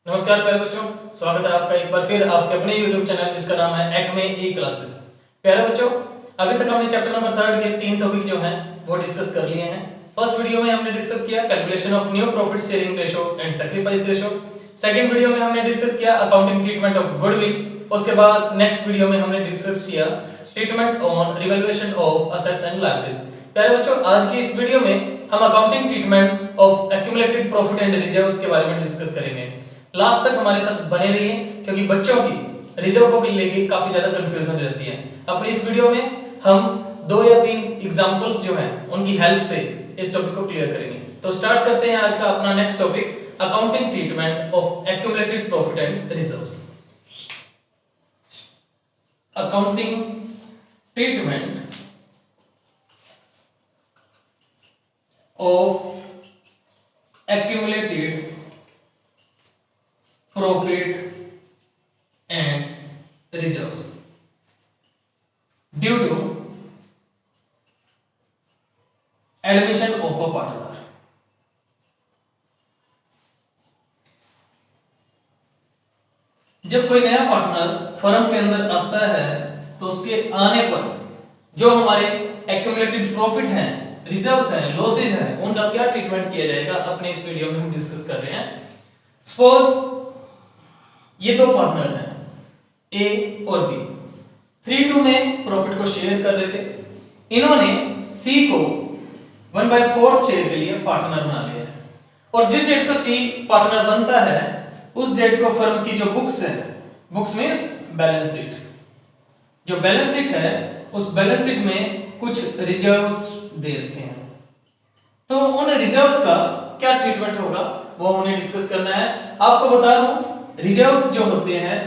नमस्कार प्यारे बच्चों, स्वागत है आपका एक बार फिर आपके अपने YouTube चैनल जिसका नाम है एक्मे ई क्लासेस। प्यारे बच्चों, अभी तक हमने चैप्टर नंबर 3 के 3 टॉपिक जो हैं वो डिस्कस कर लिए हैं। फर्स्ट वीडियो में हमने डिस्कस किया calculation of new profit sharing ratio and sacrifice ratio. Second video में हमने डिस्कस किया अकाउंटिंग ट्रीटमेंट ऑफ गुडविल। उसके बाद नेक्स्ट वीडियो में हमने डिस्कस किया treatment on revaluation of assets and liabilities. प्यारे बच्चों, आज की इस वीडियो में हम accounting treatment of accumulated profit and reserves के बारे में डिस्कस करेंगे। लास्ट तक हमारे साथ बने रहिए क्योंकि बच्चों की रिजर्व को लेके काफी ज्यादा कंफ्यूजन रहती है। अपनी इस वीडियो में हम 2 या 3 एग्जांपल्स जो हैं उनकी हेल्प से इस टॉपिक को क्लियर करेंगे। तो स्टार्ट करते हैं आज का अपना next topic accounting treatment of accumulated profit and reserves. Accounting treatment of accumulated profit and reserves due to admission of a partner। जब कोई नया पार्टनर फर्म के अंदर आता है तो उसके आने पर जो हमारे एक्यूमुलेटेड प्रॉफिट हैं, रिजर्व्स हैं, लॉसेज हैं, उनका क्या ट्रीटमेंट किया जाएगा अपने इस वीडियो में हम डिस्कस कर रहे हैं। सपोज ये दो पार्टनर हैं ए और बी, 3:2 में प्रॉफिट को शेयर कर रहे थे। इन्होंने सी को 1/4 शेयर के लिए पार्टनर बना लिया है और जिस डेट को सी पार्टनर बनता है उस डेट को फर्म की जो बुक्स है, बुक्स मींस बैलेंस शीट, जो बैलेंस शीट है उस बैलेंस शीट में कुछ रिजर्व्स दे रखे हैं। तो उन रिजर्व्स का क्या ट्रीटमेंट होगा वो हमें डिस्कस करना है। आपको बता दूं रिजर्व्स जो होते हैं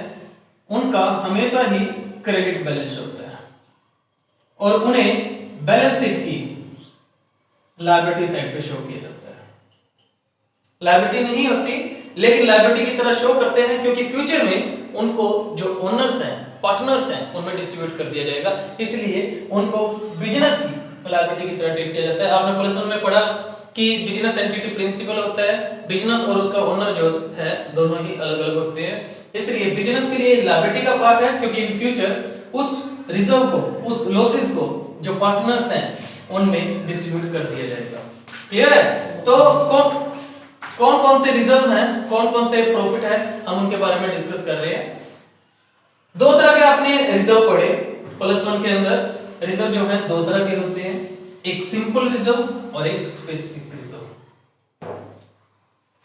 उनका हमेशा ही क्रेडिट बैलेंस होता है और उन्हें बैलेंस शीट की लायबिलिटी साइड पे शो किया जाता है। लायबिलिटी नहीं होती लेकिन लायबिलिटी की तरह शो करते हैं क्योंकि फ्यूचर में उनको जो ओनर्स हैं, पार्टनर्स हैं, उनमें डिस्ट्रीब्यूट कर दिया जाएगा, इसलिए उनको बिजनेस की लायबिलिटी की तरह ट्रीट किया जाता है। आपने प्लस 1 में पढ़ा कि बिजनेस एंटिटी प्रिंसिपल होता है, बिजनेस और उसका ओनर जो है दोनों ही अलग-अलग होते हैं, इसलिए बिजनेस के लिए लायबिलिटी का पार्ट है क्योंकि इन फ्यूचर उस रिजर्व को, उस लॉसेस को जो पार्टनर्स हैं उनमें डिस्ट्रीब्यूट कर दिया जाएगा। क्लियर है? तो कौन कौन से रिजर्व हैं, कौन कौन से प्रॉफिट है, हम उनके बारे में डिस्कस कर रहे हैं। दो तरह के आपने रिजर्व पढ़े प्लस 1 के अंदर। रिजर्व जो है दो तरह के होते हैं, एक सिंपल रिजर्व और एक स्पेसिफिक रिजर्व।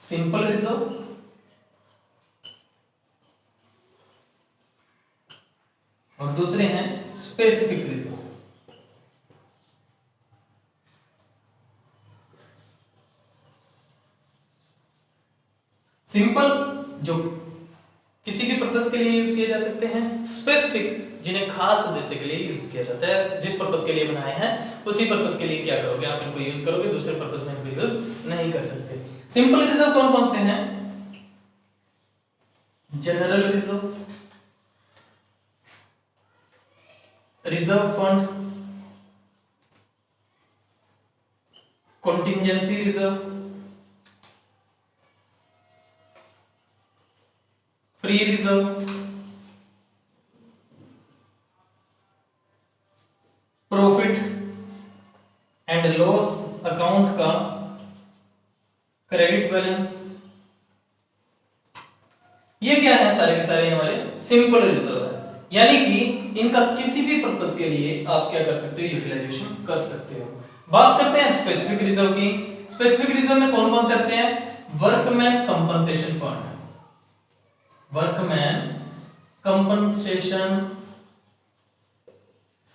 सिंपल रिजर्व और दूसरे हैं स्पेसिफिक रिजर्व। सिंपल जो किसी भी पर्पस के लिए यूज किए जा सकते हैं, स्पेसिफिक जिन्हें खास उद्देश्य के लिए यूज किया जाता है। जिस पर्पस के लिए बनाए हैं उसी पर्पस के लिए क्या करोगे, आप इनको यूज करोगे, दूसरे पर्पस में इनको यूज नहीं कर सकते। सिंपल रिजर्व कौन कौन से हैं? General reserve, reserve fund, contingency reserve, free reserve, profit and loss account का क्रेडिट बैलेंस। ये क्या है? सारे के सारे हमारे सिंपल रिजर्व है, यानी कि इनका किसी भी पर्पस के लिए आप क्या कर सकते हो, यूटिलाइजेशन कर सकते हो। बात करते हैं स्पेसिफिक रिजर्व की। स्पेसिफिक रिजर्व में कौन कौन से आते हैं? Workman compensation fund, workman compensation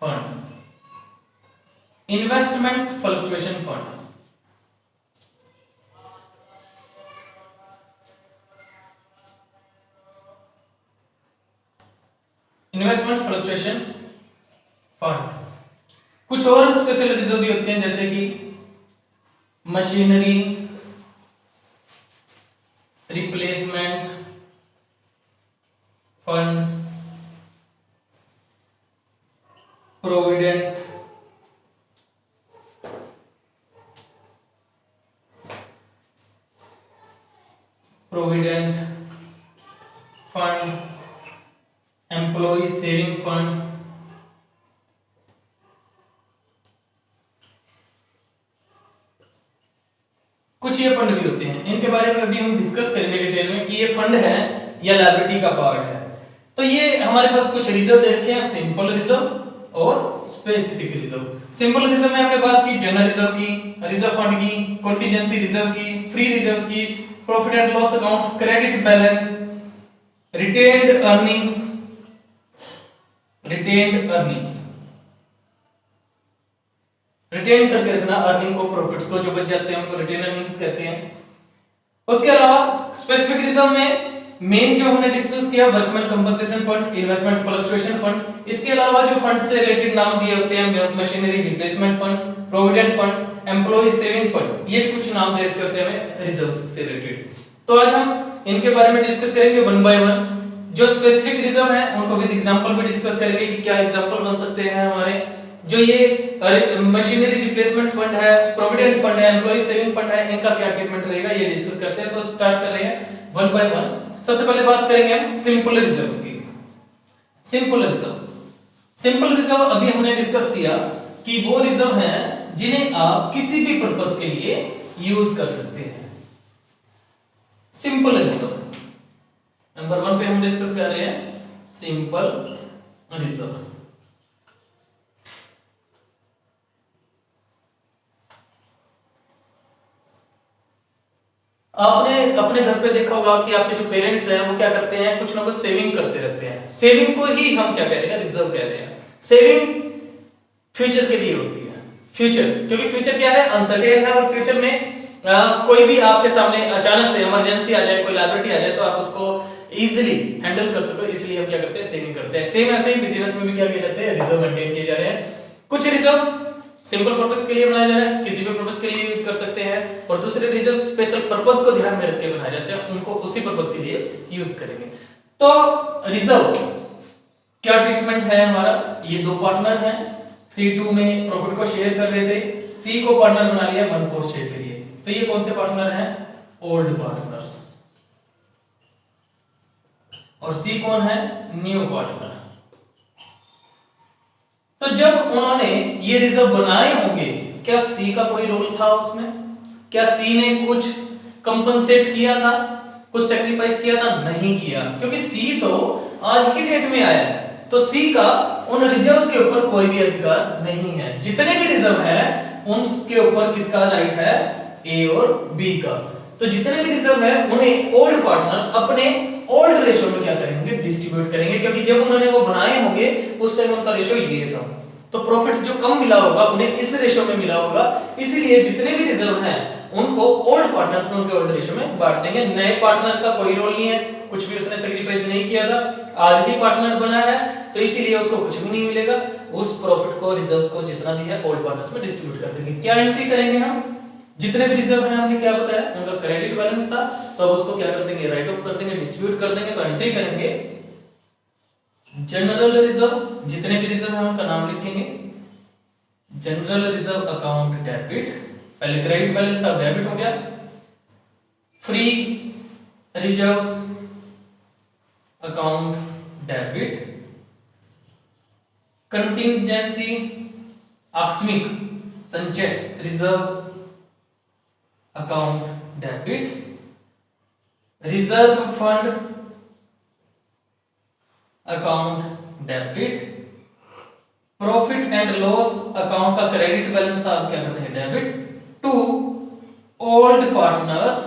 fund, investment fluctuation fund, investment fluctuation fund. कुछ और स्पेशल रिजर्व भी होते हैं जैसे कि machinery replacement fund, provident provident fund, employ saving fund, कुछ ये फंड भी होते हैं, इनके बारे में अभी हम डिस्कस करेंगे डिटेल में कि ये फंड है या लायबिलिटी का पार्ट है। तो ये हमारे पास कुछ रिजर्व दे रखे हैं, सिंपल रिजर्व और स्पेसिफिक रिजर्व। सिंपल रिजर्व में हमने बात की जनरल रिजर्व की, रिजर्व फंड की, कॉन्टिजेंसी रिजर्व की, फ्री रिजर्व की, profit and loss account, credit balance, retained earnings, retained earnings, retain करके रखना अर्निंग को, प्रॉफिट्स को, जो बच जाते हैं उनको रिटेन अर्निंग्स कहते हैं। उसके अलावा स्पेसिफिक रिजर्व में मेन जो हमने डिस्कस किया workman compensation fund, investment fluctuation fund, इसके अलावा जो फंड से रिलेटेड नाम दिए होते हैं machinery replacement fund, provident fund, employ saving fund, ये भी कुछ नाम दे रखे होते हैं हमें रिजर्व्स से रिलेटेड। तो आज हम इनके बारे में डिस्कस करेंगे वन बाय वन। जो स्पेसिफिक रिजर्व है उनको विद एग्जांपल भी डिस्कस करेंगे कि क्या एग्जांपल बन सकते हैं हमारे। जो ये मशीनरी रिप्लेसमेंट फंड है, प्रोविडेंट फंड है, एम्प्लॉय सेविंग फंड है, इनका क्या ट्रीटमेंट रहेगा ये डिस्कस करते हैं। तो स्टार्ट कर रहे हैं वन बाय वन। सबसे पहले बात करेंगे हम सिंपल रिजर्व्स की। सिंपल रिजर्व अभी हमने डिस्कस किया कि वो रिजर्व हैं जिन्हें आप किसी भी पर्पस के लिए यूज कर सकते हैं। सिंपल रिजर्व नंबर 1 पे हम डिस्कस कर रहे हैं सिंपल रिजर्व। आपने अपने घर पे देखा होगा कि आपके जो पेरेंट्स हैं वो क्या करते हैं, कुछ ना कुछ सेविंग करते रहते हैं। सेविंग को ही हम क्या कह रहे हैं, रिजर्व कह रहे हैं। सेविंग फ्यूचर के लिए होती है। फ्यूचर, क्योंकि फ्यूचर क्या है, अनसर्टेन है, और फ्यूचर में कोई भी आपके सामने अचानक से इमरजेंसी आ जाए, कोई लायबिलिटी आ जाए, तो आप उसको इजीली हैंडल कर सको, इसलिए हम क्या करते हैं, सेविंग करते हैं। सेम ऐसे ही बिजनेस में भी क्या किए जाते हैं, रिजर्व मेंटेन किए जा रहे हैं। कुछ रिजर्व सिंपल पर्पस के लिए बनाए जा रहे हैं, किसी भी पर्पस के लिए यूज कर सकते हैं, और दूसरे रिजर्व स्पेशल पर्पस को ध्यान में रख के बनाए जाते हैं, उनको उसी पर्पस के लिए यूज करेंगे। तो रिजर्व क्या ट्रीटमेंट है हमारा, ये दो पार्टनर हैं, 3-2 में प्रॉफिट को शेयर कर रहे थे, सी को पार्टनर बना लिया 1/4 शेयर के लिए। तो ये कौन से पार्टनर हैं, ओल्ड पार्टनर्स, और सी कौन है, न्यू पार्टनर। तो जब उन्होंने ये रिजर्व बनाए होंगे, क्या सी का कोई रोल था उसमें, क्या सी ने कुछ कंपनसेट किया था, कुछ सैक्रिफाइस किया था, नहीं किया, क्योंकि सी तो आज की डेट में आया है। तो सी का उन रिजर्व्स के ऊपर कोई भी अधिकार नहीं है। जितने भी रिजर्व है उनके ऊपर किसका राइट है, ए और बी का। तो जितने भी रिजर्व है उन्हें ओल्ड पार्टनर्स अपने ओल्ड रेशियो में क्या करेंगे, डिस्ट्रीब्यूट करेंगे, क्योंकि जब उन्होंने वो बनाए होंगे उस टाइम उनका रेशियो ये था। तो प्रॉफिट जो कम मिला होगा उन्हें इस रेशियो में मिला होगा, इसीलिए जितने भी रिजर्व हैं उनको ओल्ड पार्टनर्स में उनके ओल्ड रेशियो में बांट देंगे। नए पार्टनर का कोई रोल नहीं है, कुछ भी उसने सैक्रिफाइस नहीं किया था, आज ही पार्टनर बना है, तो इसीलिए उसको कुछ भी नहीं मिलेगा। उस प्रॉफिट को, रिजर्व्स को जितना भी है ओल्ड पार्टनर्स में डिस्ट्रीब्यूट कर देंगे। क्या एंट्री करेंगे हम, जितने भी रिजर्व हैं हमने क्या बताया, उनका क्रेडिट बैलेंस था, तो अब उसको क्या कर देंगे, राइट ऑफ कर देंगे, डिस्ट्रीब्यूट कर देंगे। तो एंट्री करेंगे जनरल रिजर्व, जितने भी रिजर्व हैं उनका नाम लिखेंगे, जनरल रिजर्व अकाउंट डेबिट, पहले क्रेडिट बैलेंस था डेबिट हो गया, free reserves account debit, contingency आकस्मिक संचय reserve account debit, reserve fund account debit, profit and loss account का क्रेडिट बैलेंस था, अब क्या करते हैं, debit to old partners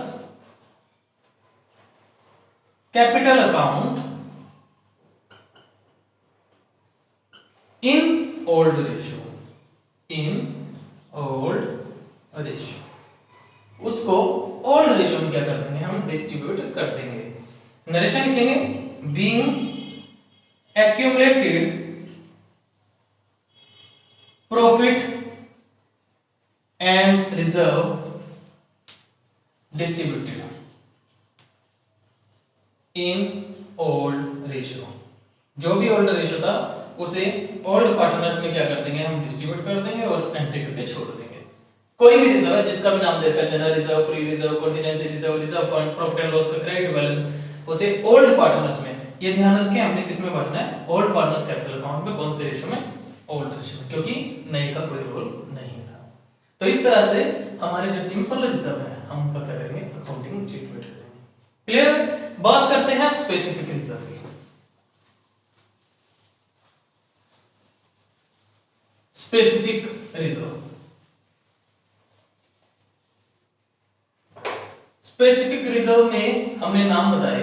capital account in old ratio, in old ratio, उसको ओल्ड रेशियो में क्या कर देंगे, हम डिस्ट्रीब्यूट कर देंगे। नरेशन लिखेंगे, being accumulated profit and reserve distributed in old ratio। जो भी ओल्ड रेशियो था उसे ओल्ड पार्टनर्स में क्या कर देंगे, हम डिस्ट्रीब्यूट कर देंगे और एंट्री करके छोड़ देंगे। कोई भी रिजर्व है जिसका भी नाम देकर, general reserve, free reserve, contingency reserve, reserve fund, profit and loss का क्रेडिट बैलेंस, उसे ओल्ड पार्टनर्स में ये ध्यान रखें, हमने किस में भरना है, ओल्ड पार्टनर्स कैपिटल अकाउंट में। कौन से रेशियो में, ओल्ड रेशियो में, क्योंकि नए का कोई रोल नहीं था। तो इस तरह से हमारे जो सिंपल रिजर्व है हम उनका क्या करेंगे, अकाउंटिंग ट्रीटमेंट करेंगे। क्लियर। बात करते हैं स्पेसिफिक रिजर्व की। स्पेसिफिक रिजर्व, स्पेसिफिक रिजर्व में हमने नाम बताए।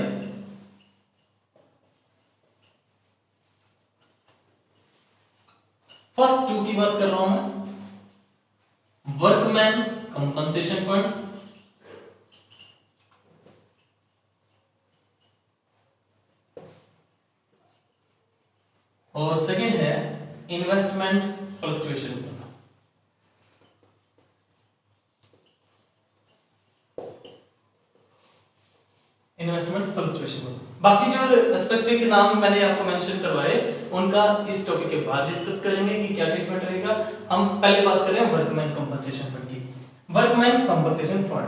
फर्स्ट 2 की बात कर रहा हूं मैं, वर्कमैन कंपनसेशन फंड, और सेकंड है investment fluctuation fund. Investment fluctuation fund. बाकी जो स्पेसिफिक नाम मैंने आपको मेंशन करवाए उनका इस टॉपिक के बाद डिस्कस करेंगे कि क्या ट्रीटमेंट रहेगा। हम पहले बात कर रहे हैं वर्कमैन कंपनसेशन फंड की। Workman compensation fund,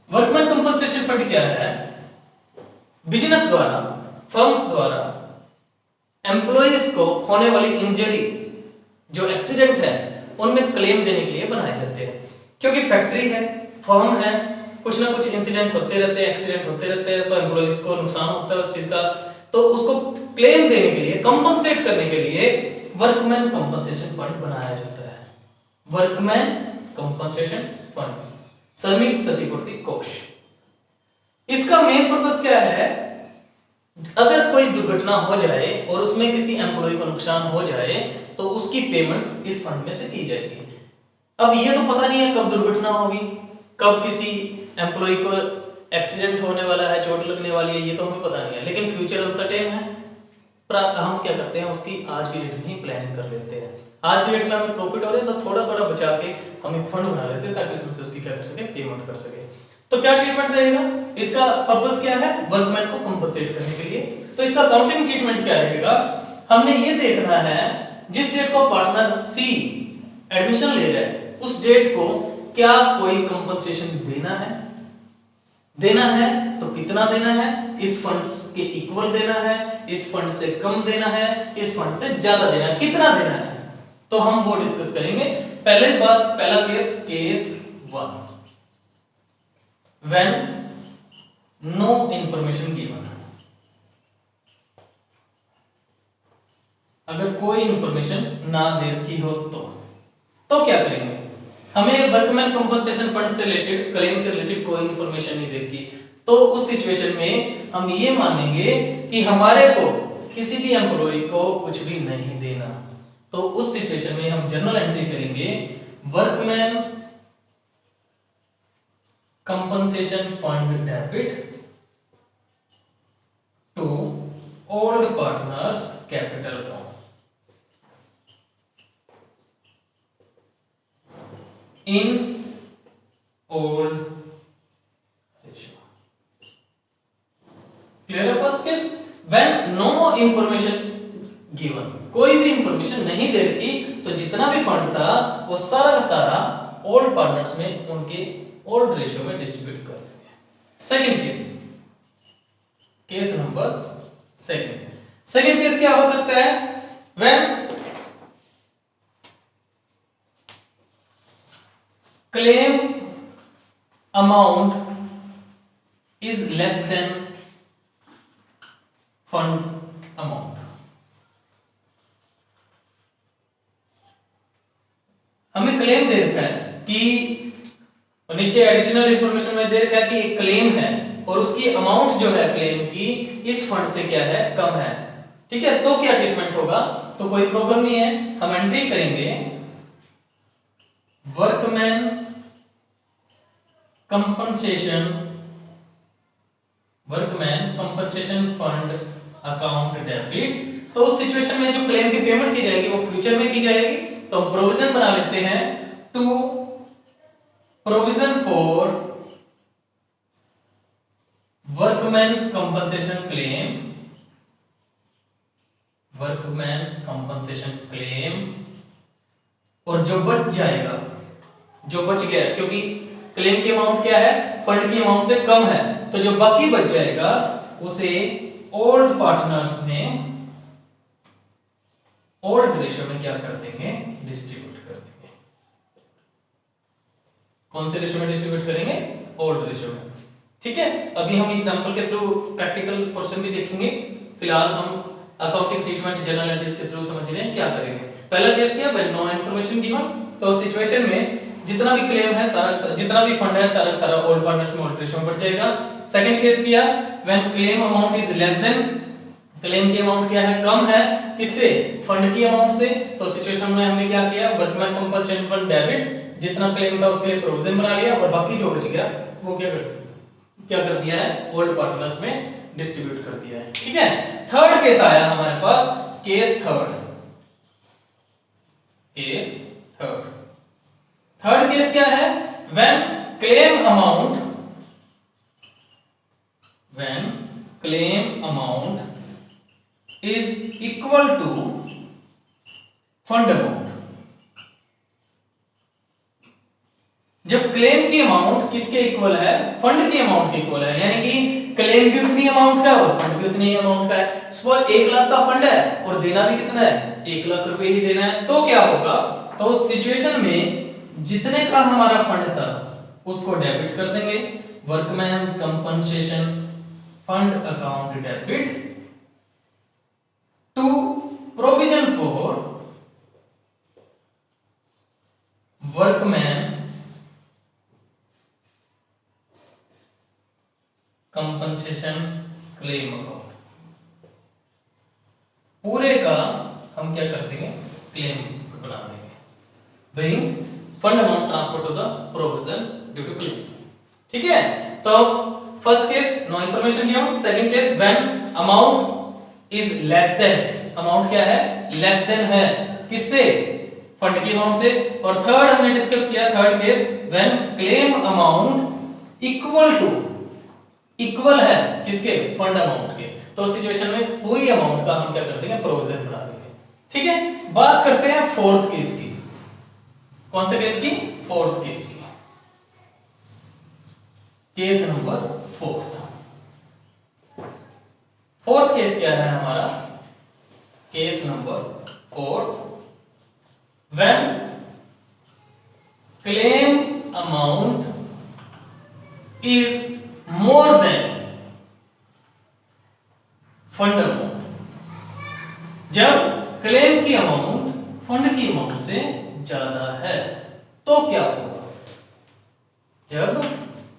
workman compensation fund क्या है, बिजनेस द्वारा, फर्म्स द्वारा एम्प्लॉइज को होने वाली इंजरी, जो एक्सीडेंट है, उनमें क्लेम देने के लिए बनाए जाते हैं। क्योंकि फैक्ट्री है, फर्म है, कुछ ना कुछ इंसिडेंट होते रहते हैं, एक्सीडेंट होते रहते हैं, तो एम्प्लॉइज को नुकसान होता है उस चीज का, तो उसको क्लेम देने के लिए, कंपनसेट करने के लिए वर्कमैन कंपनसेशन फंड बनाया जाता है। वर्कमैन कंपनसेशन फंड, श्रमिक क्षतिपूर्ति कोष। इसका मेन पर्पस क्या है, अगर कोई दुर्घटना हो जाए और उसमें किसी एम्प्लॉय को नुकसान हो जाए तो उसकी पेमेंट इस फंड में से की जाएगी। अब ये तो पता नहीं है कब दुर्घटना होगी, कब किसी एम्प्लॉय को एक्सीडेंट होने वाला है, चोट लगने वाली है, ये तो हमें पता नहीं है, लेकिन फ्यूचर अनसर्टेन है। पर हम क्या करते हैं, उसकी आज की डेट में ही प्लानिंग कर लेते हैं। आज की डेट में हमें प्रॉफिट हो रहा है तो थोड़ा थोड़ा बचा के हम एक फंड बना लेते हैं ताकि उसमें से उसकी क्या कर सके, पेमेंट कर सके। तो क्या ट्रीटमेंट रहेगा, इसका पर्पस क्या है, वर्कमैन को कंपनसेट करने के लिए। तो इसका अकाउंटिंग ट्रीटमेंट क्या रहेगा, हमने ये देखना है जिस डेट को पार्टनर सी एडमिशन ले रहा है उस डेट को क्या कोई कंपनसेशन देना है, देना है तो कितना देना है, इस फंड के इक्वल देना है, इस फंड से कम देना है, इस फंड से ज्यादा देना है, कितना देना है, तो हम वो डिस्कस करेंगे। पहला case 1, when no information given, अगर कोई इंफॉर्मेशन ना दे रखी हो तो क्या करेंगे, हमें वर्कमैन कंपनसेशन फंड से रिलेटेड, क्लेम से रिलेटेड कोई इंफॉर्मेशन नहीं दे रखी, तो उस सिचुएशन में हम ये मानेंगे कि हमारे को किसी भी एम्प्लॉय को कुछ भी नहीं देना। तो उस सिचुएशन में हम जर्नल एंट्री करेंगे, workman compensation fund debit to old partners capital account. In old ratio. Clear है first case? When no information given, कोई भी इंफॉर्मेशन नहीं दे रखी तो जितना भी फंड था वो सारा का सारा ओल्ड पार्टनर्स में उनके ओल्ड रेशियो में डिस्ट्रीब्यूट कर देंगे। Second case, case number second case क्या हो सकता है, when claim amount is less than fund amount। हमें क्लेम दे रखा है कि नीचे एडिशनल इंफॉर्मेशन में दे रखा है कि एक क्लेम है और उसकी अमाउंट जो है क्लेम की इस फंड से क्या है, कम है, ठीक है, तो क्या ट्रीटमेंट होगा, तो कोई प्रॉब्लम नहीं है, हम एंट्री करेंगे workman compensation fund account debit. तो उस सिचुएशन में जो क्लेम की पेमेंट की जाएगी वो फ्यूचर में की जाएगी, तो प्रोविजन बना लेते हैं to provision for workman compensation claim, workman compensation claim, और जो बच जाएगा, जो बच गया, क्योंकि क्लेम की अमाउंट क्या है, फंड की अमाउंट से कम है, तो जो बाकी बच जाएगा उसे ओल्ड पार्टनर्स में ओल्ड रेशियो में क्या कर देंगे, डिस्ट्रीब्यूट कर देंगे। कौन से रेशियो में डिस्ट्रीब्यूट करेंगे, ओल्ड रेशियो में। ठीक है, अभी हम एग्जांपल के थ्रू प्रैक्टिकल पोर्शन भी देखेंगे, फिलहाल हम अकाउंटिंग ट्रीटमेंट जनरल एंट्रीज के थ्रू समझ रहे हैं क्या करेंगे। पहला केस क्या, व्हेन नो इन्फॉर्मेशन गिवन, तो सिचुएशन में जितना भी क्लेम है सारा, जितना भी फंड है सारा सारा ओल्ड पार्टनर्स में ओल्ड रेशियो में बढ़ जाएगा। सेकंड केस किया, when claim amount is less then, claim की अमाउंट क्या है, कम है, किससे, फंड की अमाउंट से, तो सिचुएशन में हमने क्या किया, वर्कमैन कंपनसेशन फंड डेबिट, जितना क्लेम था उसके लिए प्रोविजन बना लिया और बाकी जो बच गया वो क्या कर दिया है, ओल्ड पार्टनर्स में डिस्ट्रीब्यूट कर दिया है। ठीक है, थर्ड केस आया हमारे पास, केस थर्ड। थर्ड केस क्या है, when claim amount is equal to fund amount. जब क्लेम की अमाउंट किसके इक्वल है, फंड की अमाउंट के इक्वल है, यानी कि क्लेम भी उतनी अमाउंट का है और फंड भी उतनी ही अमाउंट का है। सपोज 1 लाख का फंड है और देना भी कितना है, 1 लाख रुपए ही देना है, तो क्या होगा, तो उस सिचुएशन में जितने का हमारा फंड था उसको डेबिट कर देंगे, workman's compensation fund account debit to provision for workman compensation claim account. पूरे का हम क्या कर देंगे, क्लेम बना देंगे, bring fund amount transfer to the provision due to claim. ठीक है, तो first case no information given, second case when amount is less than, amount क्या है, लेस देन है, किससे, फंड की अमाउंट से, और थर्ड हमने डिस्कस किया, third case when claim amount equal है किसके, फंड अमाउंट के, तो सिचुएशन में पूरी अमाउंट का हम क्या कर देंगे, प्रोविजन बना देंगे। ठीक है, बात करते हैं फोर्थ केस की। कौन से केस की, फोर्थ केस की, केस नंबर फोर्थ केस क्या है हमारा, case number fourth, when claim amount is more than fund amount. जब क्लेम की अमाउंट फंड की अमाउंट से ज्यादा है तो क्या होगा, जब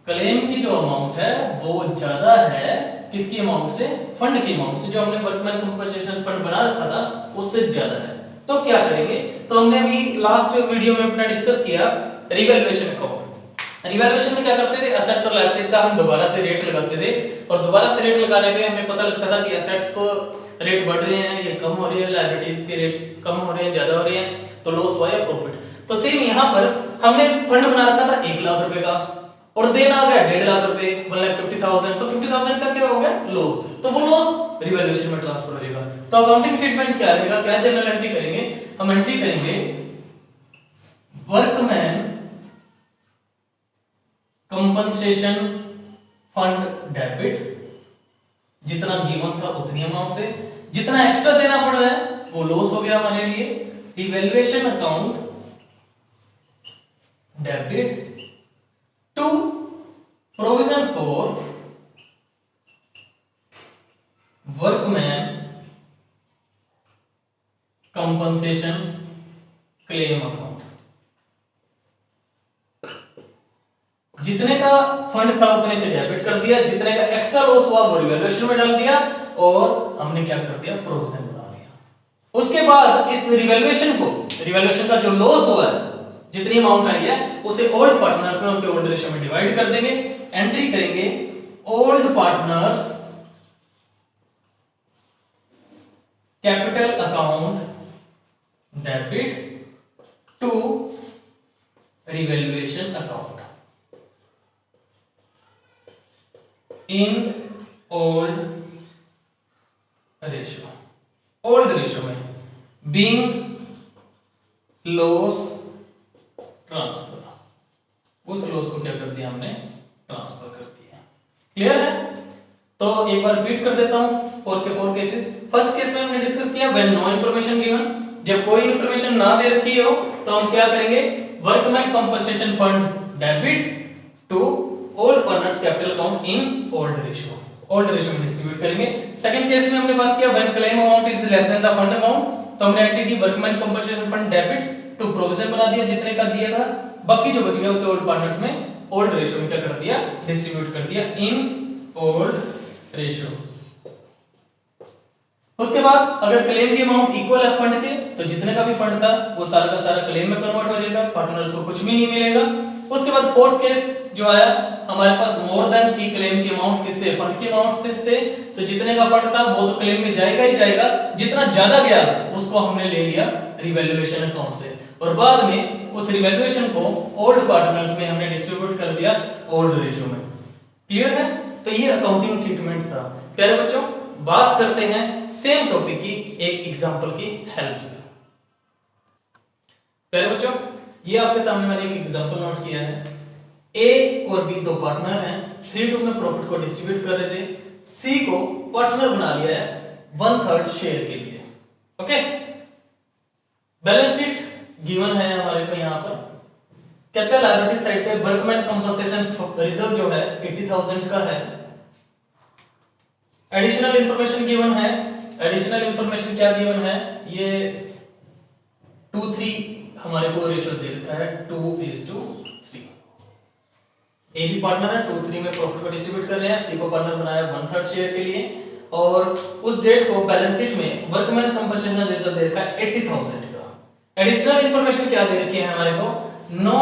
क्लेम की जो अमाउंट है वो ज्यादा है किसकी अमाउंट से, फंड की अमाउंट से, जो हमने वर्कमैन कंपनसेशन फंड बना रखा था उससे ज्यादा है, तो क्या करेंगे, तो हमने अभी लास्ट वीडियो में अपना डिस्कस किया रिवैल्यूएशन अकाउंट। रिवैल्यूएशन में क्या करते थे, एसेट्स और लायबिलिटीज का हम दोबारा से रेट लगाते थे, और दोबारा से रेट लगाने पे हमें पता लगता था कि एसेट्स को रेट बढ़ रहे हैं या कम हो रही है, लायबिलिटीज के रेट कम हो रहे हैं, ज्यादा हो रहे हैं, तो लॉस हुआ या प्रॉफिट। तो सेम यहां पर हमने फंड बना रखा था 1 लाख रुपए का और देना आ गया 1.5 लाख रुपए, 1,50,000, तो 50,000 का क्या हो गया, लॉस, तो वो लॉस रिवैल्यूएशन में ट्रांसफर हो जाएगा। तो अकाउंटिंग ट्रीटमेंट क्या रहेगा, क्या जनरल एंट्री करेंगे, हम एंट्री करेंगे वर्कमैन कंपनसेशन फंड डेबिट, जितना गिवन था उतनी अमाउंट से, जितना एक्स्ट्रा देना पड़ रहा है वो लॉस हो गया हमारे लिए, revaluation account debit to provision for workman compensation claim account. जितने का फंड था उतने से डेबिट कर दिया, जितने का एक्स्ट्रा लॉस हुआ वो रिवैल्यूएशन में डाल दिया और हमने क्या कर दिया, प्रोविजन बना दिया। उसके बाद इस रिवैल्यूएशन का जो लॉस हुआ है, जितनी अमाउंट आई है उसे ओल्ड पार्टनर्स में उनके ओल्ड रेशियो में डिवाइड कर देंगे, एंट्री करेंगे old partners capital account debit to revaluation account in old ratio में बीइंग लॉस ट्रांसफर, उस लॉस को क्या कर दिया हमने, ट्रांसफर कर दिया। क्लियर है, तो एक बार रिपीट कर देता हूं 4 केसेस। फर्स्ट केस में हमने डिस्कस किया व्हेन नो इंफॉर्मेशन गिवन, जब कोई इंफॉर्मेशन ना दे रखी हो तो हम क्या करेंगे, workman compensation fund debit to all partners capital account in old ratio, old ratio में डिस्ट्रीब्यूट करेंगे। सेकंड केस में हमने बात किया when claim amount is less than the fund amount, तो हमने एंट्री की workman compensation fund debit to provision बना दिया जितने का दिया था, बाकी जो बच गया उसे ओल्ड पार्टनर्स में ओल्ड रेशियो में क्या कर दिया, डिस्ट्रीब्यूट कर दिया इन ओल्ड रेशियो। उसके बाद अगर क्लेम की अमाउंट इक्वल है फंड के, तो जितने का भी फंड था वो सारा का सारा क्लेम में कन्वर्ट हो जाएगा, पार्टनर्स को कुछ भी नहीं मिलेगा। उसके बाद फोर्थ केस जो आया हमारे पास मोर देन थी क्लेम की अमाउंट, किससे, फंड की अमाउंट से, तो जितने का फंड था वो तो क्लेम में जाएगा ही जाएगा, जितना ज्यादा गया उसको हमने ले लिया रिवैल्यूएशन अकाउंट से, और बाद में उस रिवैल्यूएशन को ओल्ड पार्टनर्स में हमने डिस्ट्रीब्यूट कर दिया ओल्ड रेशियो में। क्लियर है? तो ये अकाउंटिंग ट्रीटमेंट था। प्यारे बच्चों, बात करते हैं सेम टॉपिक की एक एग्जांपल की हेल्प से। प्यारे बच्चों, ये आपके सामने मैंने एक एग्जांपल नोट किया है। ए और बी दो पार्टनर हैं, 3/2 में प्रॉफिट को डिस्ट्रीब्यूट कर रहे थे। सी को पार्टनर बना लिया है 1/3 शेयर के लिए। ओके, बैलेंस शीट गिवन है हमारे को यहाँ पर। कहते हैं लायबिलिटी साइड पे वर्कमैन कंपनसेशन रिजर्व जो है 80,000 का है। एडिशनल इंफॉर्मेशन गिवन है। एडिशनल इंफॉर्मेशन क्या गिवन है, ये 2:3 हमारे को रेशियो दे रखा है, 2:3। ए भी पार्टनर है, 2:3 में प्रॉफिट को डिस्ट्रीब्यूट कर रहे हैं। सी को पार्टनर बनाया 1/3 शेयर के लिए, और उस डेट को बैलेंस शीट में वर्कमैन कंपनसेशन रिजर्व दे रखा है 80,000 का। एडिशनल इंफॉर्मेशन क्या दे रखी है हमारे को, no,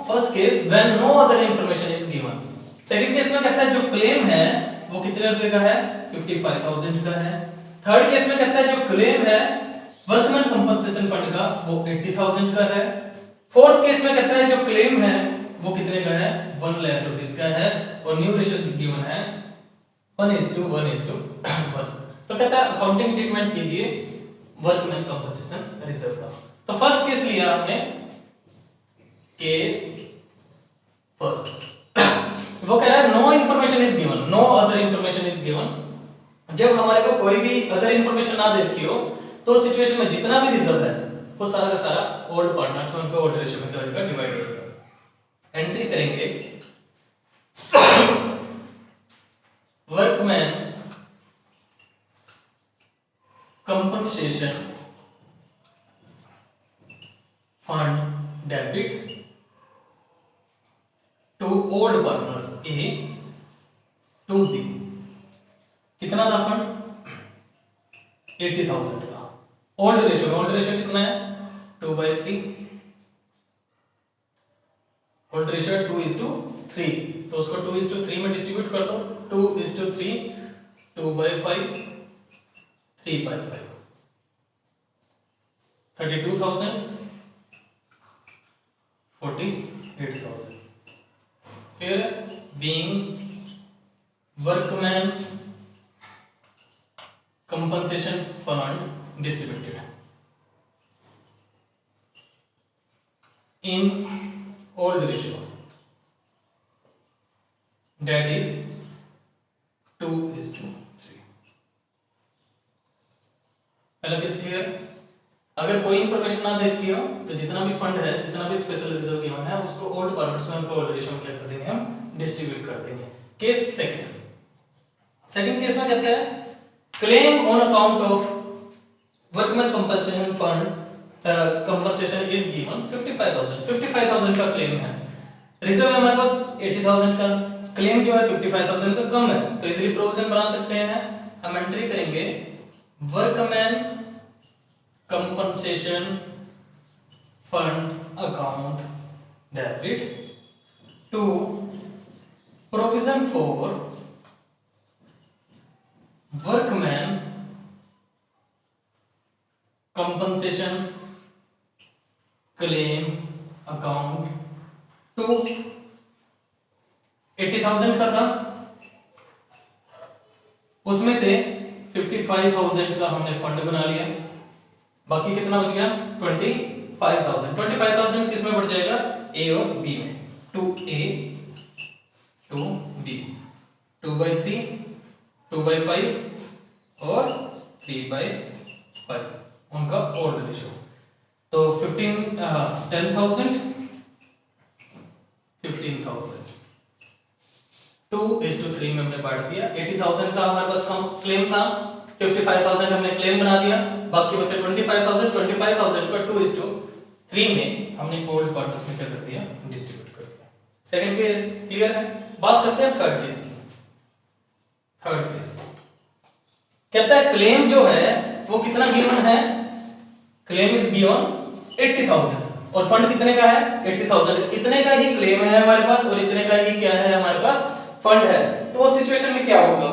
first case when no other information is given. Second case में कहता है जो क्लेम है वो कितने रुपए का है, 55,000 का है। थर्ड केस में कहता है जो क्लेम है वर्कमैन कंपनसेशन फंड का वो 80,000 का है। फोर्थ केस में कहता है जो क्लेम है वो कितने का है, 1 लाख रुपीस का है, और न्यू रेशियो गिवन है 1:1:1। तो कहता है अकाउंटिंग ट्रीटमेंट कीजिए वर्कमैन कंपनसेशन रिजर्व का। तो फर्स्ट केस लिया हमने, केस फर्स्ट, वो कह रहा है no information is given, no other information is given. जब हमारे को कोई भी अदर इंफॉर्मेशन ना दे रखी हो तो सिचुएशन में जितना भी रिजर्व है वो सारा का सारा ओल्ड पार्टनर्स में उनको ओल्ड रेशियो में क्या होगा, डिवाइड हो जाएगा। एंट्री करेंगे workman compensation fund debit to old partners A to B. कितना था फंड, 80,000 का। ओल्ड रेशियो, ओल्ड रेशियो कितना है, 2/3। ओल्ड रेशियो है 2:3, तो उसको 2:3 में डिस्ट्रीब्यूट कर दो, 2:3, 2/5, 3/5, 32,000, 48,000। Here being workman compensation fund distributed in old ratio, that is 2:3। पहला केस क्लियर। अगर कोई इंफॉर्मेशन ना दे रखी हो तो जितना भी फंड है, जितना भी स्पेशल रिजर्व गिवन है उसको ओल्ड पार्टनर्स में उनको ओल्ड रेशियो में क्या कर देंगे, हम डिस्ट्रीब्यूट कर देंगे। केस सेकंड, सेकंड केस में कहता है claim on account of workman compensation fund compensation is given 55,000 का क्लेम है। रिजर्व है हमारे पास 80,000 का, क्लेम जो है 55,000 का कम है, तो इसलिए प्रोविजन बना सकते हैं। हम एंट्री करेंगे workman compensation fund account debit to provision for workman compensation claim account to 80,000 का था, उसमें से 55,000 का हमने फंड बना लिया, बाकी कितना बच गया 25,000। 25,000 किस में बढ़ जाएगा, ए और बी में, 2A 2B, 2/3 2/5 और 3/5 उनका ओल्ड रेशियो। तो 10,000 15,000 2:3 में हमने बांट दिया। 80,000 का हमारे पास क्लेम था, 55,000 हमने क्लेम बना दिया, बाकी बचा 25,000। 25,000 का 2:3 में हमने ओल्ड पार्टनर्स में क्या कर दिया, डिस्ट्रीब्यूट कर दिया। सेकंड केस क्लियर है। बात करते हैं थर्ड केस की। थर्ड केस कहता है क्लेम जो है वो कितना गिवन है, क्लेम इज गिवन 80,000 और फंड कितने का है 80,000। इतने का ही क्लेम है हमारे पास और इतने का ही क्या है हमारे पास फंड है। तो उस सिचुएशन में क्या होगा,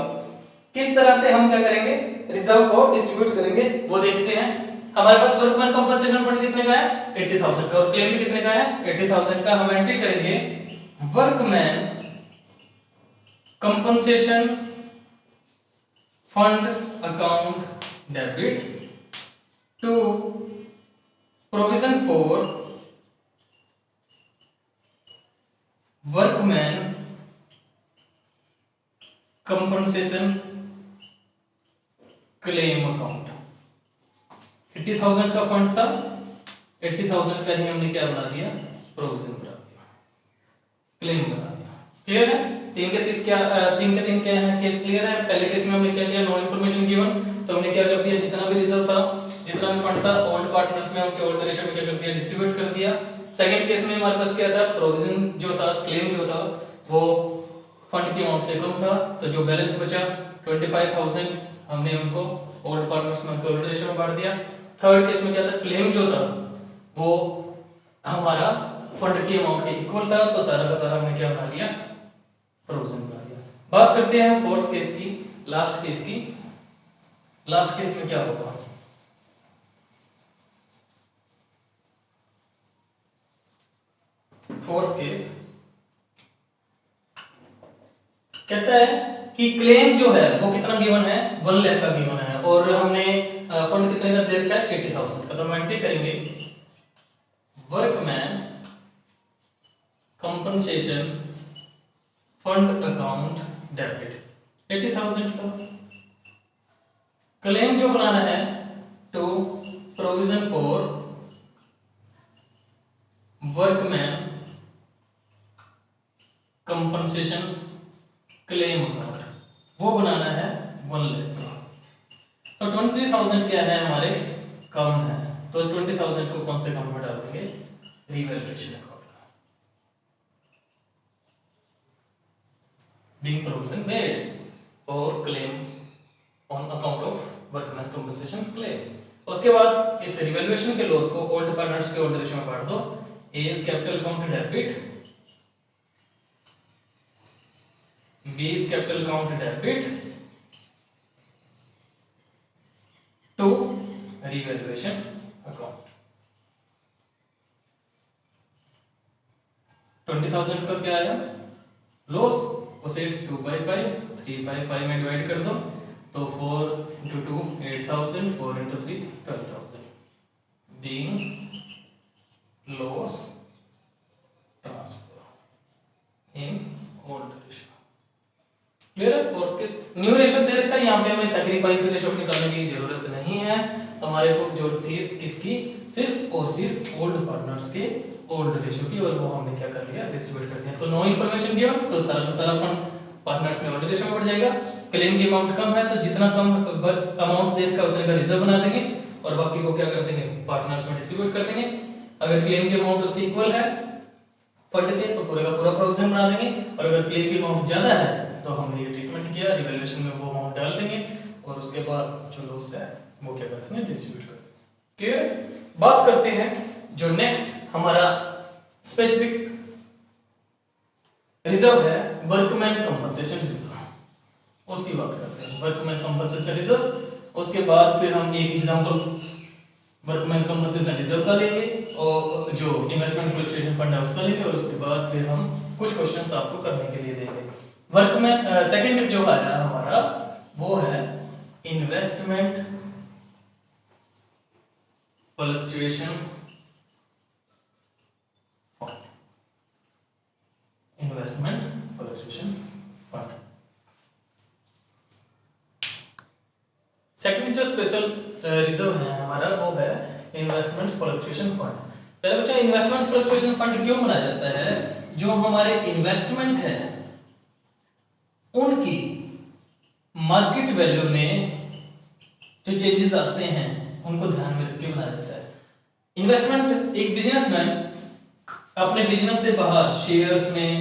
किस तरह से हम क्या करेंगे, रिजर्व को डिस्ट्रीब्यूट करेंगे वो देखते हैं। हमारे पास वर्कमैन कंपनसेशन फंड कितने का है 80,000 का और क्लेम भी कितने का है 80,000 का। हम एंट्री करेंगे workman compensation fund account debit to provision for workman compensation claim account. 80,000 का फंड था, 80,000 का ही हमने क्या बना दिया, प्रोविजन बना दिया, क्लेम बना दिया। क्लियर है। तीन के तीन क्या है, केस क्लियर है। पहले केस में हमने क्या किया, नो इन्फॉर्मेशन गिवन, तो हमने क्या कर दिया, जितना भी रिजर्व था, जितना भी फंड था, ओल्ड पार्टनर्स में उनके ओल्ड रेशियो में क्या कर दिया, डिस्ट्रीब्यूट कर दिया। सेकंड केस में हमारे पास क्या था, प्रोविजन जो था, क्लेम जो था वो फंड की अमाउंट से कम था, तो जो बैलेंस बचा 25,000 हमने उनको ओल्ड पार्टनर्स में उनके ओल्ड रेशियो में बांट दिया। थर्ड केस में क्या था, क्लेम जो था वो हमारा फंड की अमाउंट के इक्वल था, तो सारा का सारा हमने क्या बना दिया, प्रोविजन बना दिया। बात करते हैं फोर्थ केस की, लास्ट केस की। लास्ट केस में क्या होगा, फोर्थ केस कहता है कि क्लेम जो है वो कितना गिवन है, 1 लाख का गिवन है और हमने फंड कितने का दे रखा है 80,000 का। तो हम एंट्री करेंगे workman compensation fund account debit 80,000 का। क्लेम जो बनाना है to provision for workman compensation claim account, वो बनाना है 1 लाख का। तो 20,000 क्या है हमारे कम है, तो इस 20,000 को कौन से अकाउंट में डाल देंगे, revaluation account being provision made for claim on account of workman compensation claim। उसके बाद इस रिवैल्यूएशन के लॉस को ओल्ड पार्टनर्स के ओल्ड रेशियो में बांट दो। A is capital account debit, B is capital account debit to revaluation account. 20,000 का क्या आया लॉस, उसे 2/5 3/5 में डिवाइड कर दो, तो 4 × 2 8,000, 4 × 3 12,000 being loss transfer in old ratio। Clear है। फोर्थ केस न्यू रेशियो दे रखा है, यहाँ पे हमें सैक्रिफाइस रेशियो निकालने की जरूरत नहीं है, हमारे को जरूरत थी किसकी, सिर्फ और सिर्फ ओल्ड पार्टनर्स के ओल्ड रेशियो की, और वो हमने क्या कर लिया, डिस्ट्रीब्यूट कर दिया। तो नो इन्फॉर्मेशन गिवन, तो सारा का सारा फंड पार्टनर्स में ओल्ड रेशियो में बढ़ जाएगा। क्लेम की अमाउंट कम है, तो जितना कम अमाउंट दे रखा है उतने का रिजर्व बना देंगे और बाकी को क्या कर देंगे, पार्टनर्स में डिस्ट्रीब्यूट कर देंगे। अगर क्लेम की अमाउंट उसके इक्वल है फंड के, तो पूरे का पूरा प्रोविजन बना देंगे, और अगर क्लेम की अमाउंट ज्यादा है तो हमने ये ट्रीटमेंट किया, रिवैल्यूएशन में वो अमाउंट डाल देंगे और उसके बाद जो लॉस है वो क्या करते हैं, डिस्ट्रीब्यूट करते हैं। क्लियर। बात करते हैं जो नेक्स्ट हमारा स्पेसिफिक रिजर्व है, वर्कमैन कंपनसेशन रिजर्व, उसकी बात करते हैं। वर्कमैन कंपनसेशन रिजर्व, उसके बाद फिर हम एक एग्जांपल वर्कमैन कंपनसेशन रिजर्व का लेंगे और जो इन्वेस्टमेंट फ्लक्चुएशन फंड है उसका लेंगे, और उसके बाद फिर हम कुछ क्वेश्चंस आपको करने के लिए देंगे। वर्कमैन सेकंड जो आया हमारा वो है investment fluctuation fund, investment fluctuation fund. जो स्पेशल रिजर्व है हमारा वो है इन्वेस्टमेंट फ्लक्चुएशन फंड। पहले बच्चों इन्वेस्टमेंट फ्लक्चुएशन फंड क्यों बनाया जाता है? जो हमारे इन्वेस्टमेंट है उनकी मार्केट वैल्यू में जो चेंजेस आते हैं उनको ध्यान में रख के बनाया जाता है। इन्वेस्टमेंट एक बिजनेसमैन अपने बिजनेस से बाहर शेयर्स में,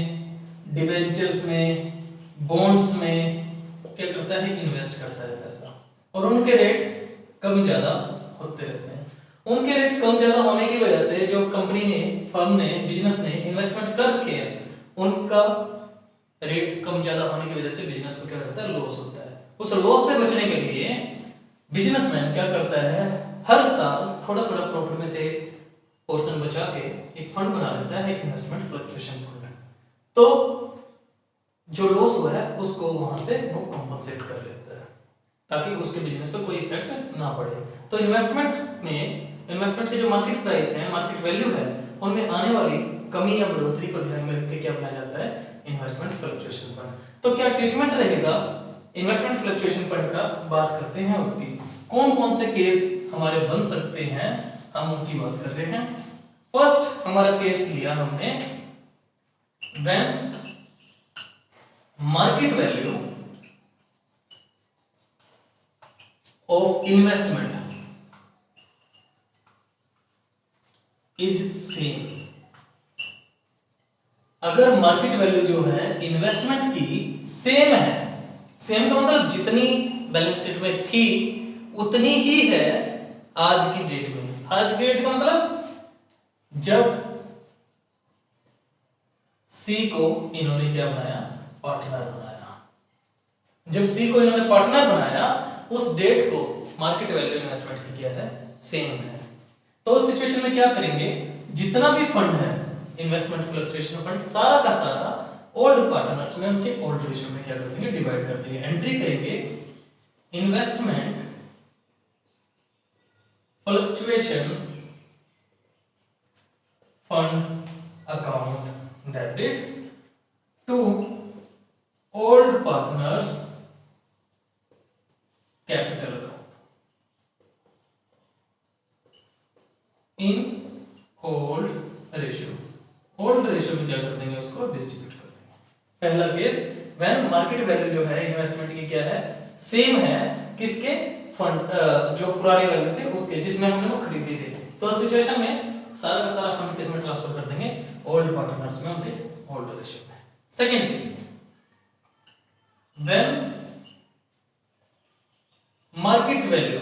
डिबेंचर्स में, बॉन्ड्स में क्या करता है? इन्वेस्ट करता है पैसा, और उनके रेट कम ज्यादा होते रहते हैं। उनके रेट कम ज्यादा होने की वजह से जो कंपनी ने, फर्म ने, बिजनेस ने इन्वेस्टमेंट करके उनका रेट कम ज्यादा होने की वजह से बिजनेस को क्या करता है? लॉस होता है। उस लॉस से बचने के लिए बिजनेसमैन क्या करता है? हर साल थोड़ा थोड़ा प्रॉफिट में से पोर्शन बचा के एक फंड बना लेता है, इन्वेस्टमेंट फ्लक्चुएशन फंड। तो जो लॉस हुआ है उसको वहां से वो कंपनसेट कर लेता है ताकि उसके बिजनेस पे कोई इफेक्ट ना पड़े। तो इन्वेस्टमेंट के जो मार्केट प्राइस है, मार्केट वैल्यू है, उनमें आने वाली कमी या बढ़ोतरी को ध्यान में रख के क्या बनाया जाता है? Investment fluctuation fund. तो क्या ट्रीटमेंट रहेगा इन्वेस्टमेंट फ्लक्चुएशन फंड का? बात करते हैं उसकी। कौन कौन से केस हमारे बन सकते हैं, हम उनकी बात कर रहे हैं। फर्स्ट हमारा केस लिया हमने when market value of investment is same. अगर मार्केट वैल्यू जो है इन्वेस्टमेंट की सेम है, सेम का मतलब जितनी बैलेंस शीट में थी उतनी ही है आज की डेट में। आज की डेट का मतलब जब सी को इन्होंने क्या बनाया? पार्टनर बनाया। जब सी को इन्होंने पार्टनर बनाया उस डेट को मार्केट वैल्यू इन्वेस्टमेंट की क्या है? सेम है। तो उस सिचुएशन में क्या करेंगे? जितना भी फंड है इन्वेस्टमेंट फ्लक्चुएशन फंड, सारा का सारा ओल्ड पार्टनर्स में उनके ओल्ड रेशियो में क्या कर देंगे? डिवाइड कर देंगे। एंट्री करेंगे investment fluctuation fund account debit to old partners capital account in old ratio. Old ratio में क्या कर देंगे? उसको डिस्ट्रीब्यूट कर देंगे। पहला केस व्हेन मार्केट वैल्यू जो है इन्वेस्टमेंट की क्या है? सेम है किसके? फंड जो पुरानी वैल्यू थे उसके, जिसमें हमने वो खरीदी थी। तो इस सिचुएशन में सारा का सारा फंड किसमें ट्रांसफर कर देंगे? ओल्ड पार्टनर्स में, उनके ओल्ड रेशियो में। Second case when market value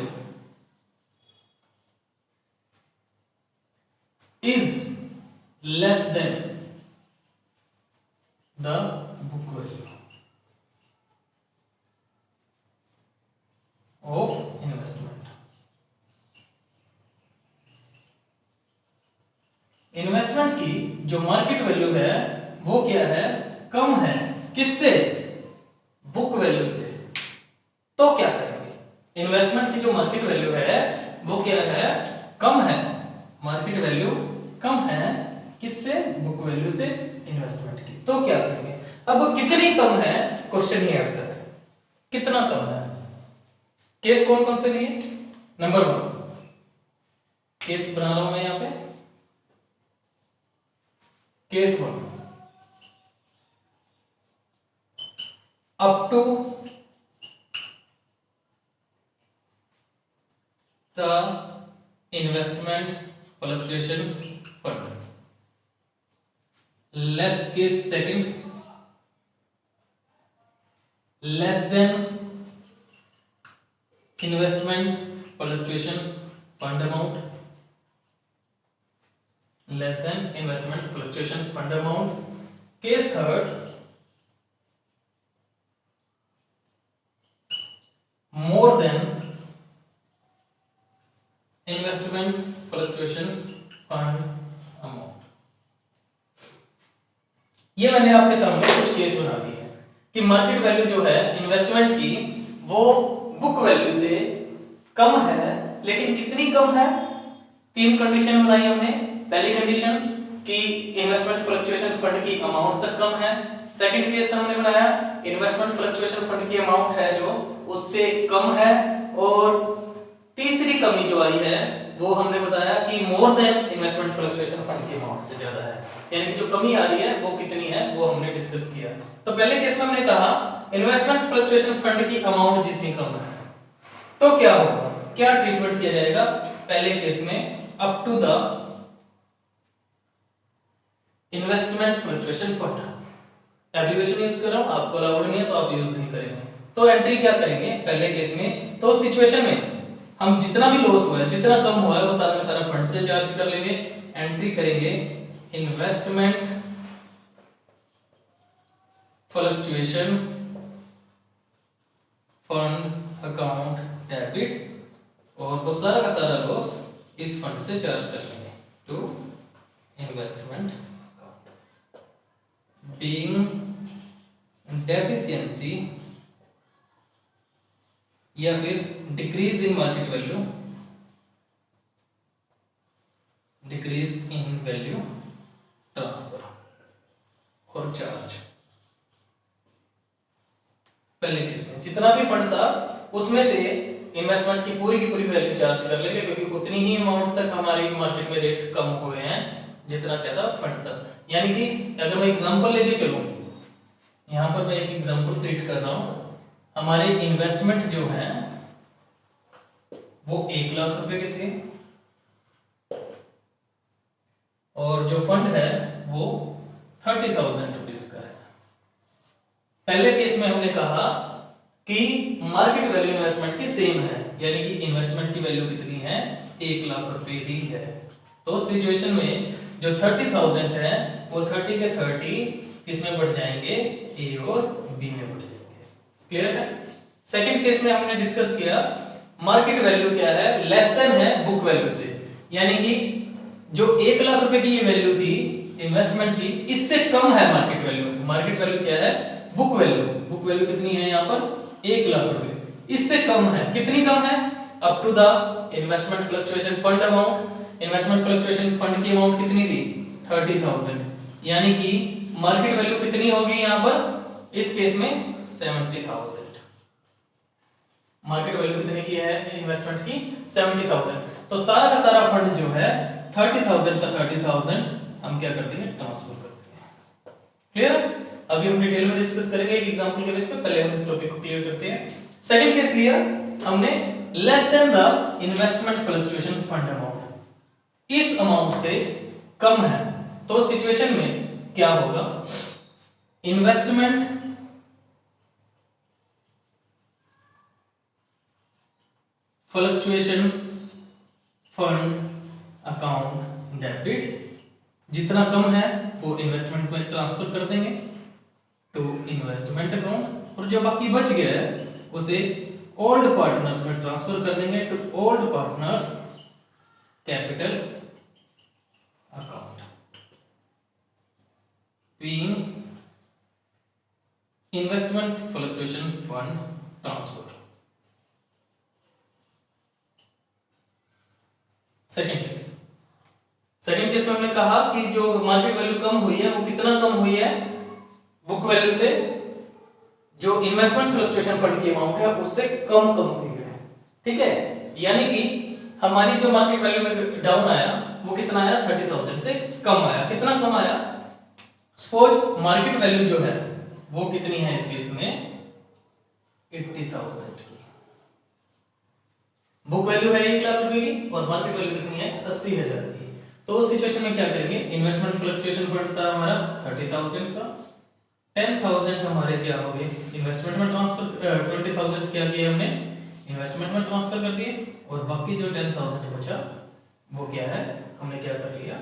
is less than the book value of investment। Investment की जो मार्केट वैल्यू है वो क्या है? कम है। किससे? बुक वैल्यू से। तो क्या करेंगे? इन्वेस्टमेंट की जो मार्केट वैल्यू है वो क्या है? कम है। मार्केट वैल्यू कम है किससे? बुक वैल्यू से, इन्वेस्टमेंट की। तो क्या करेंगे? अब कितनी कम है क्वेश्चन ये आता है, कितना कम है? केस कौन कौन से लिए? नंबर 1 केस बना रहा हूं मैं यहां पे। Case 1 up to the investment fluctuation fund. Less case second less than investment fluctuation fund amount, less than investment fluctuation fund amount. Case third more than investment fluctuation fund amount. ये मैंने आपके सामने कुछ केस बना दिए हैं कि market value जो है इन्वेस्टमेंट की वो बुक वैल्यू से कम है, लेकिन कितनी कम है? 3 कंडीशन बनाई हमने। पहली कंडीशन कि इन्वेस्टमेंट फ्लक्चुएशन फंड की अमाउंट तक कम है। सेकंड केस हमने बनाया इन्वेस्टमेंट फ्लक्चुएशन फंड की अमाउंट है जो उससे कम है, और तीसरी कमी जो आई है वो हमने बताया कि मोर देन इन्वेस्टमेंट फ्लक्चुएशन फंड की अमाउंट से ज्यादा है, यानी कि जो कमी आ रही है वो कितनी है वो हमने डिस्कस किया। तो पहले केस में हमने कहा इन्वेस्टमेंट फ्लक्चुएशन फंड की अमाउंट जितनी कम है तो क्या होगा, क्या ट्रीटमेंट किया जाएगा। पहले केस में up to the investment fluctuation fund, abbreviation use कर रहा हूं, आपको अलाउड नहीं है तो आप यूज नहीं करेंगे। तो एंट्री क्या करेंगे पहले केस में, तो सिचुएशन में हम जितना भी लॉस हुआ है जितना कम हुआ है वो सारा का सारा फंड से चार्ज कर लेंगे। एंट्री करेंगे investment fluctuation fund account debit और वो सारा का सारा लॉस इस फंड से चार्ज कर लेंगे to investment account. Being deficiency या फिर decrease in market value, decrease in value transfer और चार्ज। पहले केस में जितना भी फंड था उसमें से इन्वेस्टमेंट की पूरी वैल्यू चार्ज कर लेंगे, क्योंकि उतनी ही अमाउंट तक हमारी मार्केट में रेट कम हुए हैं जितना क्या था फंड था। यानी कि अगर मैं एग्जांपल लेके चलूं, यहां पर मैं एक एग्जांपल ट्रीट कर रहा हूं। हमारे इन्वेस्टमेंट जो है वो 1 लाख रुपए के थे और जो फंड है वो 30,000 रुपीज का है। पहले केस में हमने कहा कि मार्केट वैल्यू इन्वेस्टमेंट की सेम है, यानी कि इन्वेस्टमेंट की वैल्यू कितनी है 1 लाख रुपए ही है। तो सिचुएशन में जो 30,000 है वो 30 के 30 इसमें बढ़ जाएंगे, ए और बी में बढ़ जाएंगे। क्लियर है। सेकंड केस में हमने डिस्कस किया मार्केट वैल्यू क्या है, लेस देन है बुक वैल्यू से, यानी कि जो 1 लाख रुपए की ये वैल्यू थी इन्वेस्टमेंट की, इससे कम है मार्केट वैल्यू। मार्केट वैल्यू क्या है, बुक वैल्यू। बुक वैल्यू कितनी है यहाँ पर 1 लाख रुपए, इससे कम है। कितनी कम है, up to the investment fluctuation fund amount. Investment fluctuation fund की अमाउंट कितनी थी 30,000, यानी कि मार्केट वैल्यू कितनी होगी यहाँ पर इस केस में 70,000। मार्केट वैल्यू कितने की है इन्वेस्टमेंट की 70,000। तो सारा का सारा फंड जो है 30,000 का 30,000 हम क्या करते हैं ट्रांसफर करते हैं। क्लियर है। अभी हम डिटेल में डिस्कस करेंगे एक एग्जांपल के बेस पे, पहले हम इस टॉपिक को क्लियर करते हैं। सेकंड केस लिया हमने less than the investment fluctuation fund amount, इस अमाउंट से कम है। तो सिचुएशन में क्या होगा, investment fluctuation fund account debit, जितना कम है वो इन्वेस्टमेंट में ट्रांसफर कर देंगे टू इन्वेस्टमेंट अकाउंट, और जो बाकी बच गया है उसे ओल्ड पार्टनर्स में ट्रांसफर कर देंगे to old partners capital account. Being investment fluctuation fund transfer. Second case में हमने कहा कि जो मार्केट वैल्यू कम हुई है वो कितना कम हुई है बुक वैल्यू से, जो इन्वेस्टमेंट फ्लक्चुएशन फंड की अमाउंट है उससे कम हुई है। ठीक है, यानी कि हमारी जो मार्केट वैल्यू में डाउन आया वो कितना आया 30,000 से कम आया। कितना कम आया, सपोज मार्केट वैल्यू जो है वो कितनी है इस केस में 80,000 की, बुक वैल्यू है 1 लाख रुपए की और मार्केट वैल्यू कितनी है 80,000 की। तो उस सिचुएशन में क्या करेंगे, इन्वेस्टमेंट फ्लक्चुएशन फंड था हमारा 30,000 का, 10,000 हमारे क्या हो गए इन्वेस्टमेंट में ट्रांसफर, 20,000 क्या किया हमने इन्वेस्टमेंट में ट्रांसफर कर दिए, और बाकी जो 10,000 बचा वो क्या है हमने क्या कर लिया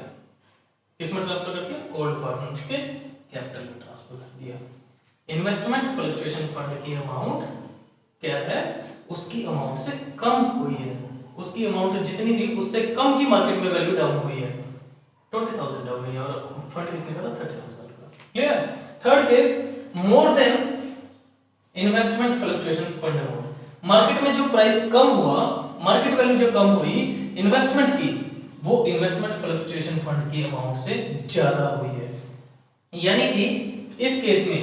किसमें ट्रांसफर कर दिया, ओल्ड पार्टनर्स के कैपिटल में ट्रांसफर कर दिया। इन्वेस्टमेंट फ्लक्चुएशन फंड की अमाउंट क्या है, उसकी अमाउंट से कम हुई है, उसकी अमाउंट जितनी थी उससे कम की मार्केट में वैल्यू डाउन हुई है, 20,000 डाउन हुई है और फंड कितने का था 30,000 का। क्लियर। थर्ड केस मोर than investment fluctuation fund amount, market में जो प्राइस कम हुआ, मार्केट वैल्यू जो कम हुई इन्वेस्टमेंट की, वो इन्वेस्टमेंट फ्लक्चुएशन फंड की अमाउंट से ज्यादा हुई है। यानी कि इस केस में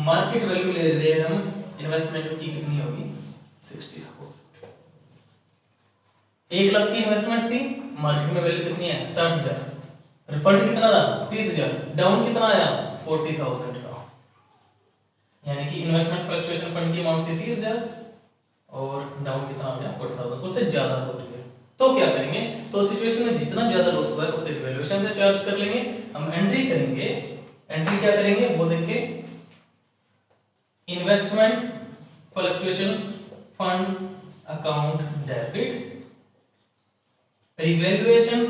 मार्केट वैल्यू ले रहे हैं हम इन्वेस्टमेंट की कितनी होगी 60,000। 1 लाख की इन्वेस्टमेंट थी, मार्केट में वैल्यू कितनी है 60,000, रिफंड कितना था 30,000, डाउन कितना आया 40,000 का, यानी कि इन्वेस्टमेंट फ्लक्चुएशन फंड की अमाउंट थी 30,000 और डाउन कितना आ गया 40,000, उससे ज्यादा हो रही है। तो क्या करेंगे, तो सिचुएशन में जितना ज्यादा लॉस हुआ है उसे रिवैल्यूएशन से चार्ज कर लेंगे। हम एंट्री करेंगे, एंट्री क्या करेंगे वो देखिए, investment fluctuation fund account debit, revaluation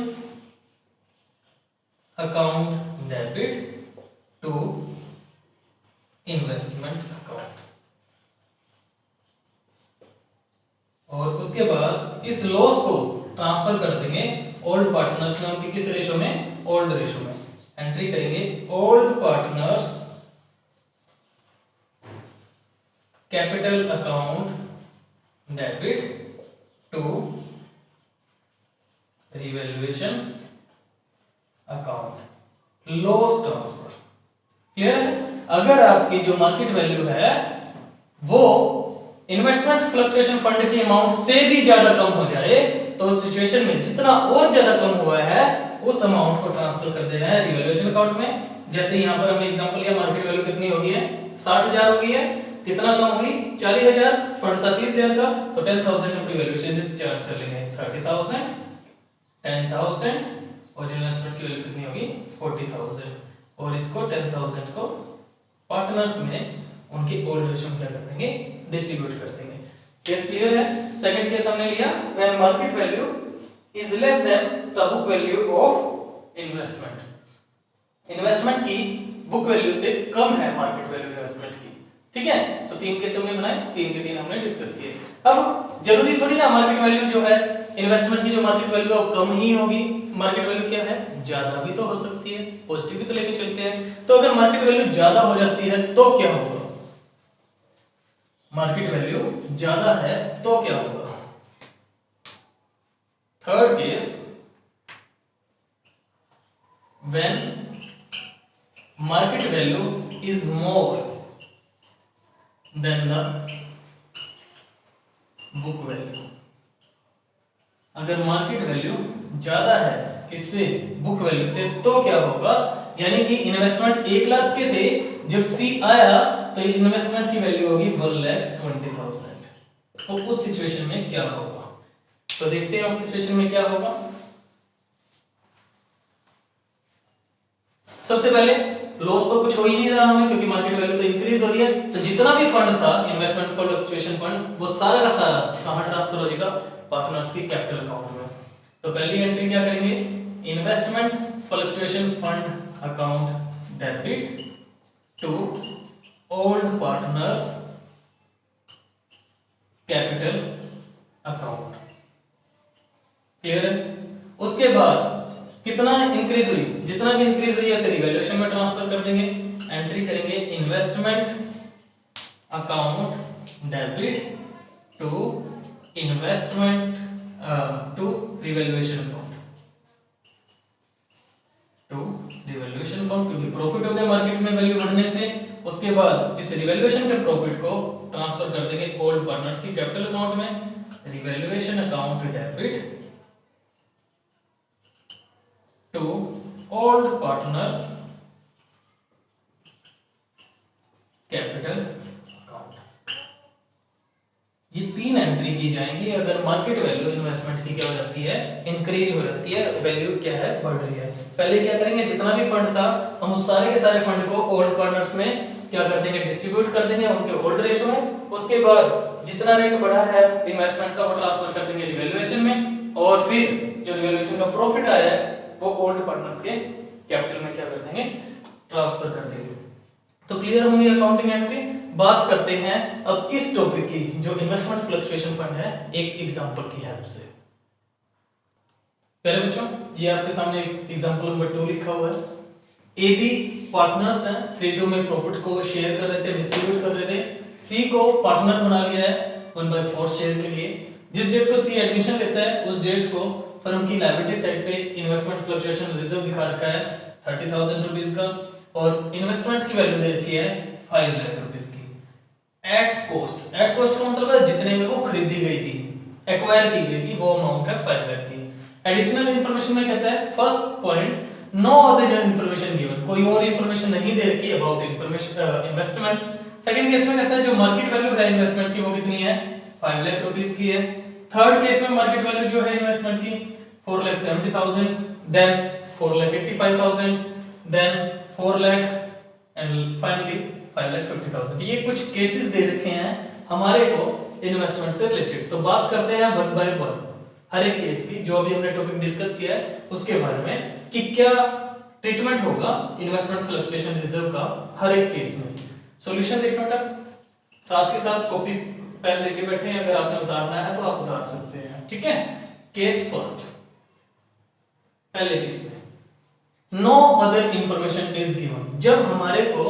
account debit to investment account, और उसके बाद इस लॉस को ट्रांसफर कर देंगे ओल्ड पार्टनर्स में, उनके किस रेशो में, ओल्ड रेशो में। एंट्री करेंगे old partners capital account debit to revaluation account, loss transfer. Clear है? अगर आपकी जो मार्केट वैल्यू है वो इन्वेस्टमेंट फ्लक्चुएशन फंड की अमाउंट से भी ज्यादा कम हो जाए तो उस सिचुएशन में जितना और ज्यादा कम हुआ है उस अमाउंट को ट्रांसफर कर देना है रिवैल्यूएशन अकाउंट में। जैसे यहां पर हमने एग्जांपल लिया, मार्केट वैल्यू कितनी हो गई है 60,000 हो गई है, कितना कम हुई 40,000, फंड था 30,000 का, तो 10,000 हम रिवैल्यूएशन से चार्ज कर लेंगे, 30,000, 10,000 और इन्वेस्टमेंट की वैल्यू कितनी होगी 40,000, और इसको 10,000 को पार्टनर्स में उनके ओल्ड रेशियो में क्या कर देंगे, डिस्ट्रीब्यूट कर देंगे। केस क्लियर है? सेकंड केस हमने लिया when market value is less than the book value of investment, investment की बुक वैल्यू से कम है मार्केट वैल्यू इन्वेस्टमेंट की। ठीक है, तो 3 केस हमने बनाए, 3 के 3 हमने डिस्कस किए। अब जरूरी थोड़ी ना मार्केट वैल्यू जो है इन्वेस्टमेंट की, जो मार्केट वैल्यू है वो कम ही होगी, मार्केट वैल्यू क्या है ज्यादा भी तो हो सकती है, पॉजिटिव भी तो लेके चलते हैं। तो अगर मार्केट वैल्यू ज्यादा हो जाती है तो क्या होगा, मार्केट वैल्यू ज्यादा है तो क्या होगा। Third case, when market value is more than the book value, अगर मार्केट वैल्यू ज्यादा है किससे, बुक वैल्यू से, तो क्या होगा, यानी कि इन्वेस्टमेंट 1 लाख के थे, जब सी आया तो इन्वेस्टमेंट की वैल्यू होगी 1,20,000, तो उस सिचुएशन में क्या होगा, तो देखते हैं उस सिचुएशन में क्या होगा। सबसे पहले लॉस तो कुछ हो ही नहीं रहा हमें क्योंकि मार्केट वैल्यू तो इंक्रीज हो रही है, तो जितना भी फंड था इन्वेस्टमेंट फ्लक्चुएशन फंड वो सारा का सारा कहां ट्रांसफर हो जाएगा, पार्टनर्स की कैपिटल अकाउंट में। तो पहली एंट्री क्या करेंगे, investment fluctuation fund account debit to old partners capital account. Clear है? उसके बाद कितना इंक्रीज हुई, जितना भी इंक्रीज हुई ऐसे रिवैल्यूएशन में ट्रांसफर कर देंगे। एंट्री करेंगे investment account debit to investment to revaluation account, to revaluation account, क्योंकि प्रॉफिट हो गया मार्केट में वैल्यू बढ़ने से। उसके बाद इस रिवैल्यूएशन के प्रॉफिट को ट्रांसफर कर देंगे ओल्ड पार्टनर्स की कैपिटल अकाउंट में, revaluation account debit to old partners capital account. ये 3 एंट्री की जाएंगी अगर मार्केट वैल्यू इन्वेस्टमेंट की क्या हो जाती है, इंक्रीज हो जाती है, वैल्यू क्या है बढ़ रही है। पहले क्या करेंगे, जितना भी फंड था हम उस सारे के सारे फंड को ओल्ड पार्टनर्स में क्या कर देंगे, डिस्ट्रीब्यूट कर देंगे उनके ओल्ड रेशो में। उसके बाद जितना रेट बढ़ा है इन्वेस्टमेंट का वो ट्रांसफर कर देंगे रिवैल्यूएशन में, और फिर जो रिवैल्यूएशन का प्रॉफिट आया है वो ओल्ड पार्टनर्स के कैपिटल में क्या कर देंगे, ट्रांसफर कर देंगे। तो क्लियर होंगी अकाउंटिंग एंट्री। बात करते हैं अब इस टॉपिक की जो इन्वेस्टमेंट फ्लक्चुएशन फंड है, एक एग्जांपल की हेल्प से। पहले बच्चों ये आपके सामने एग्जांपल नंबर 2 लिखा हुआ है। ए बी पार्टनर्स हैं, 3-2 में प्रॉफिट को शेयर कर रहे थे, डिस्ट्रीब्यूट कर रहे थे। सी को पार्टनर बना लिया है 1/4 शेयर के लिए। जिस डेट को सी एडमिशन लेता है उस डेट को फर्म की लायबिलिटी साइड पे इन्वेस्टमेंट फ्लक्चुएशन रिजर्व दिखा रखा है 30,000 रुपीस का, और इन्वेस्टमेंट की वैल्यू दे रखी है 5 लाख रुपीस की एट कॉस्ट। एट कॉस्ट का मतलब है जितने में वो खरीदी गई थी, एक्वायर की गई थी वो अमाउंट है 5 लाख की। एडिशनल इंफॉर्मेशन में कहता है first point no other information given, कोई और इंफॉर्मेशन नहीं दे रखी about information investment. Second case में कहता है जो मार्केट वैल्यू है इन्वेस्टमेंट की वो कितनी है 5 लाख रुपीस की है। थर्ड केस में मार्केट वैल्यू जो है इन्वेस्टमेंट की 4,70,000, then 4,85,000, then 4 lakh and finally 5,50,000। ये कुछ केसेस दे रखे हैं हमारे को इन्वेस्टमेंट से रिलेटेड। तो बात करते हैं वन बाय वन हर एक केस की, जो अभी हमने टॉपिक डिस्कस किया है उसके बारे में कि क्या ट्रीटमेंट होगा इन्वेस्टमेंट फ्लक्चुएशन रिजर्व का हर एक केस में। सॉल्यूशन देखो बेटा, साथ के साथ कॉपी पेन लेके बैठे हैं, अगर आपने उतारना है तो आप उतार सकते हैं, ठीक है। केस फर्स्ट, पहले केस में no other information is given, जब हमारे को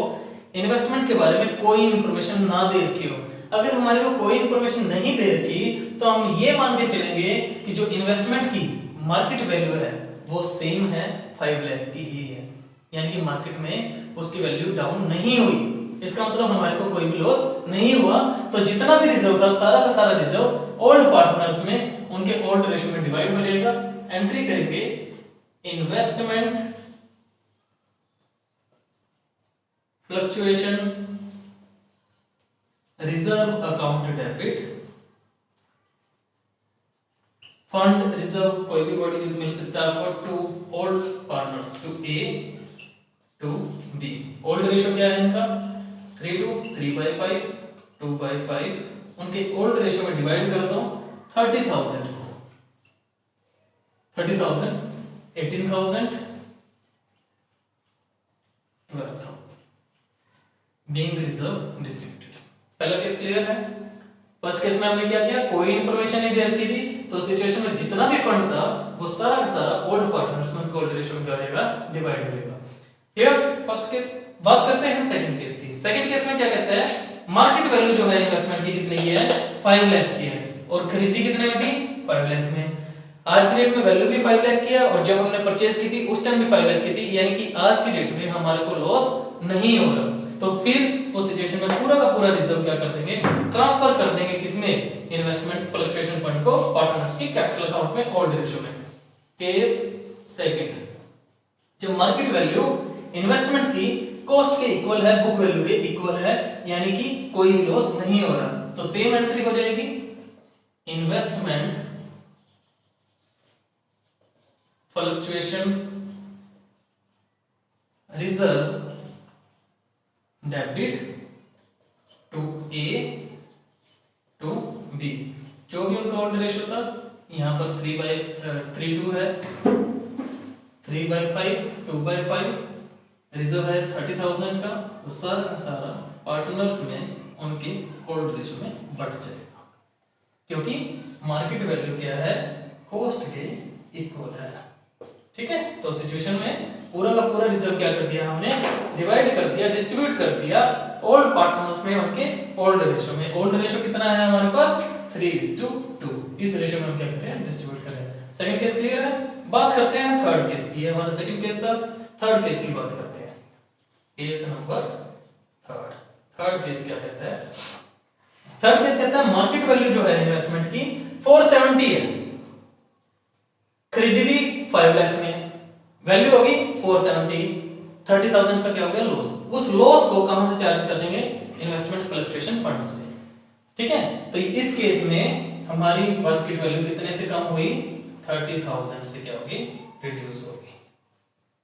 इन्वेस्टमेंट के बारे में कोई इंफॉर्मेशन ना दे रखी हो। अगर हमारे को कोई इंफॉर्मेशन नहीं दे रखी तो हम ये मान के चलेंगे कि जो इन्वेस्टमेंट की मार्केट वैल्यू है वो सेम है 5 लाख की ही है, यानी कि मार्केट में उसकी वैल्यू डाउन नहीं हुई। इसका मतलब हमारे को कोई भी लॉस नहीं हुआ। तो जितना भी रिजर्व था सारा का सारा रिजर्व ओल्ड पार्टनर्स में उनके ओल्ड रेशियो में डिवाइड हो जाएगा। एंट्री करेंगे investment fluctuation reserve account debit, fund reserve कोई भी बॉडी मिल सकता है आपको to old partners, to A to B. Old ratio क्या है इनका 3 to 3/5, 2/5, उनके ओल्ड रेशियो में डिवाइड कर दो 30,000 को, 30,000, 18,000, 12,000 being reserve distributed। पहला केस क्लियर है। फर्स्ट केस में हमने क्या किया, कोई इंफॉर्मेशन नहीं दे रखी थी, तो सिचुएशन में जितना भी फंड था वो सारा का सारा ओल्ड पार्टनर्स में ओल्ड रेशियो में क्या हो जाएगा डिवाइड हो जाएगा। Clear first case. बात करते हैं सेकंड केस की। सेकंड केस में क्या कहता है, मार्केट वैल्यू जो है इन्वेस्टमेंट की कितने की है 5 लाख की है और खरीदी कितने में थी 5 लाख में। आज की डेट में वैल्यू भी 5 लाख की है और जब हमने परचेज की थी उस टाइम भी 5 लाख की थी, यानी कि आज की डेट में हमारे को लॉस नहीं हो रहा। तो फिर उस सिचुएशन में पूरा का पूरा रिजर्व क्या कर देंगे, ट्रांसफर कर देंगे किसमें, इन्वेस्टमेंट फ्लक्चुएशन फंड को पार्टनर्स की कैपिटल अकाउंट में ओल्ड रेशियो में। केस सेकंड, जब मार्केट वैल्यू इन्वेस्टमेंट की कॉस्ट के इक्वल है, बुक वैल्यू के इक्वल है, यानी कि कोई भी लॉस नहीं हो रहा, तो सेम एंट्री हो जाएगी investment fluctuation reserve debit to A to B. जो भी उनका ओल्ड रेशियो था, यहां पर 3/32 है, 3/5, 2/5, रिजर्व है 30,000 का, तो सारा का सारा पार्टनर्स में उनके ओल्ड रेशियो में बढ़ जाएगा, क्योंकि मार्केट वैल्यू क्या है कॉस्ट के इक्वल है। ठीक है, तो सिचुएशन में पूरा का पूरा रिजर्व क्या कर दिया हमने, डिवाइड कर दिया, डिस्ट्रीब्यूट कर दिया ओल्ड पार्टनर्स में उनके ओल्ड रेशियो में। ओल्ड रेशियो कितना है हमारे पास 3:2, इस रेशियो में हम क्या करते हैं डिस्ट्रीब्यूट कर रहे हैं। सेकंड केस क्लियर है। बात करते हैं थर्ड केस की, हमारा सेकंड केस था, थर्ड केस की बात करते हैं। केस नंबर थर्ड केस क्या कहता है, थर्ड केस कहता है मार्केट वैल्यू जो है इन्वेस्टमेंट की 470 है, खरीदी थी 5 लाख में, वैल्यू होगी 470, 30,000 का क्या हो गया लॉस। उस लॉस को कहां से चार्ज कर देंगे, इन्वेस्टमेंट फ्लक्चुएशन फंड से। ठीक है, तो इस केस में हमारी मार्केट वैल्यू कितने से कम हुई, 30,000 से क्या होगी रिड्यूस होगी।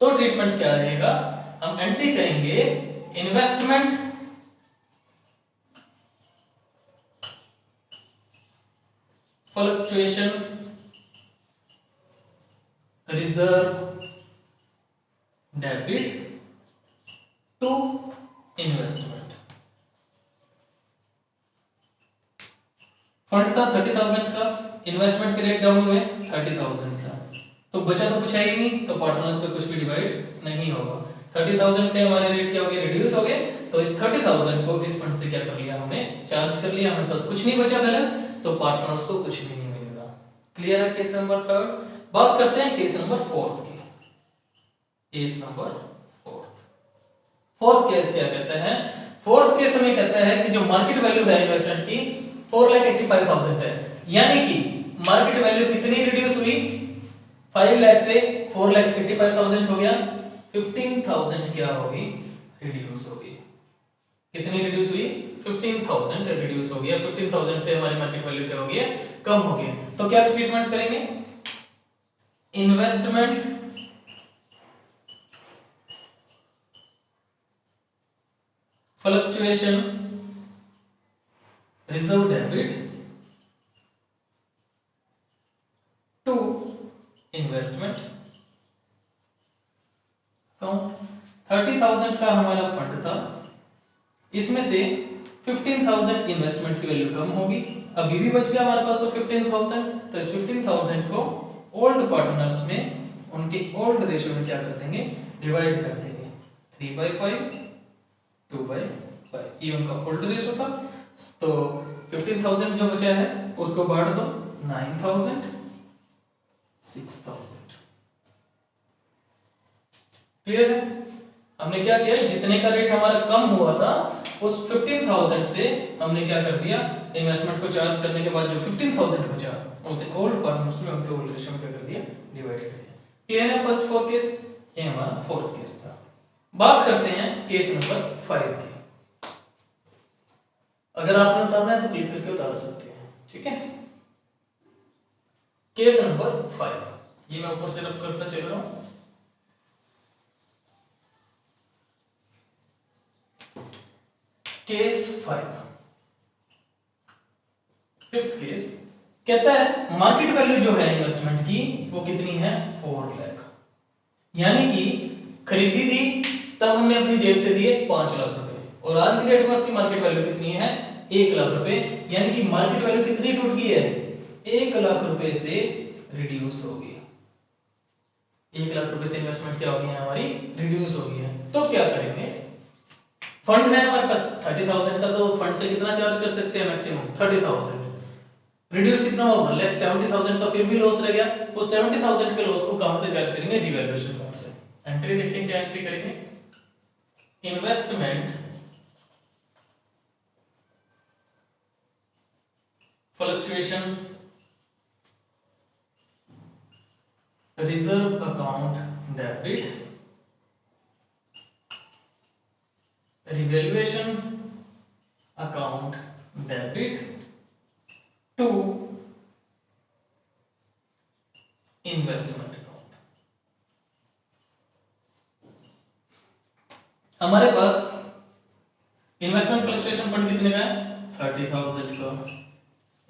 तो ट्रीटमेंट क्या रहेगा, हम एंट्री करेंगे investment fluctuation reserve debit to investment. Fund था 30,000 का, इन्वेस्टमेंट के रेट डाउन हुए 30,000 था, तो बचा तो कुछ है ही नहीं, तो पार्टनर्स पे कुछ भी डिवाइड नहीं होगा। 30,000 से हमारे रेट क्या हो गए, रिड्यूस हो गए, तो इस 30,000 को इस फंड से क्या कर लिया हमने, चार्ज कर लिया, हमारे पास कुछ नहीं बचा बैलेंस, तो पार्टनर्स को कुछ भी नहीं मिलेगा। क्लियर है केस नंबर थर्ड। बात करते हैं केस नंबर फोर्थ की। केस नंबर फोर्थ केस क्या कहता है, फोर्थ केस में कहता है कि जो मार्केट वैल्यू है इन्वेस्टमेंट की 4,85,000 है, यानी कि मार्केट वैल्यू कितनी रिड्यूस हुई, 5 लाख से 4,85,000 हो गया, 15,000 क्या होगी, रिड्यूस होगी। कितनी रिड्यूस हुई, 15,000 रिड्यूस हो गया। 15,000 से हमारी मार्केट वैल्यू क्या हो गया, कम हो गया। तो क्या ट्रीटमेंट करेंगे, investment fluctuation reserve debit to investment account. 30,000 का हमारा फंड था, इसमें से 15,000 इन्वेस्टमेंट की वैल्यू कम होगी, अभी भी बच गया हमारे पास तो 15,000। तो इस 15,000 को ओल्ड पार्टनर्स में उनके ओल्ड रेशियो में क्या कर देंगे, डिवाइड कर देंगे। 3/5 2/5 ये उनका ओल्ड रेशियो था। तो 15,000 जो बचा है उसको बांट दो, 9,000 6,000। क्लियर है। हमने क्या किया, जितने का रेट हमारा कम हुआ था उस 15,000 से हमने क्या कर दिया, इन्वेस्टमेंट को चार्ज करने के बाद जो 15,000 बचा उसे ओल्ड पार्टनर्स में उनके ओल्ड रेशियो में क्या कर दिया, डिवाइड कर दिया। क्लियर है। फर्स्ट 4 केस, ये हमारा फोर्थ केस था। बात करते हैं केस नंबर 5 की। अगर आपने उतारना है तो क्लिक करके उतार सकते हैं, ठीक है। केस नंबर 5, ये मैं ऊपर से रफ करता चल रहा हूं। केस 5, फिफ्थ केस कहता है मार्केट वैल्यू जो है इन्वेस्टमेंट की वो कितनी है, 4 लाख। यानी कि खरीदी थी तब हमने अपनी जेब से दिए 5 लाख रुपए, और आज की डेट में उसकी मार्केट वैल्यू कितनी है, 1 लाख रुपए। यानी कि मार्केट वैल्यू कितनी टूट गई है, 1 लाख रुपए से रिड्यूस हो गई। 1 लाख रुपए से इन्वेस्टमेंट क्या हो गई है हमारी, रिड्यूस हो गई है। तो क्या करेंगे, फंड है हमारे पास 30,000 का, तो फंड से कितना चार्ज कर सकते हैं, मैक्सिमम 30,000। रिड्यूस कितना हुआ, 1,70,000 का फिर भी लॉस रह गया। उस 70,000 के लॉस को कहां से चार्ज करेंगे, रिवैल्यूएशन अकाउंट से। एंट्री देखिए, क्या एंट्री करेंगे, investment fluctuation reserve account debit revaluation account debit to investment account. हमारे पास इन्वेस्टमेंट फ्लक्चुएशन फंड कितने का है, 30,000 का।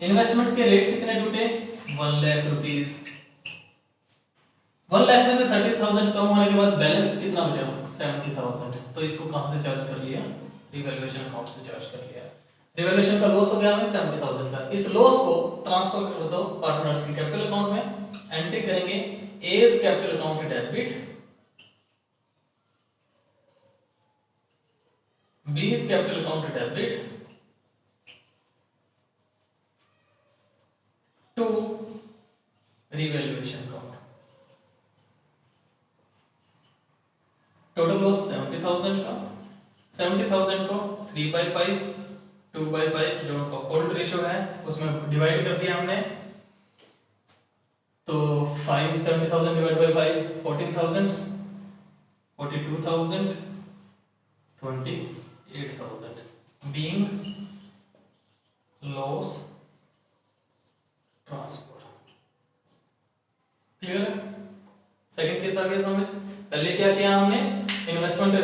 इन्वेस्टमेंट के रेट कितने टूटे, 1 लाख रुपीस। 1 लाख में से 30,000 कम होने के बाद बैलेंस कितना बचा, 70,000। तो इसको कहां से चार्ज कर लिया, रिवैल्यूएशन अकाउंट से चार्ज कर लिया। रिवैल्यूएशन का लॉस हो गया हमें 70,000 का। इस लॉस को ट्रांसफर कर दो पार्टनर्स के कैपिटल अकाउंट में। एंट्री करेंगे A's capital account debit, B's capital account debit to revaluation account. Total loss 70,000 का। 70,000 को 3/5 2/5 जो ओल्ड रेशियो है उसमें डिवाइड कर दिया हमने। तो 70,000 divide by 5 14,000 42,000 28,000 being loss transfer. Clear. Second case आ गया समझ। पहले क्या किया हमने, इन्वेस्टमेंट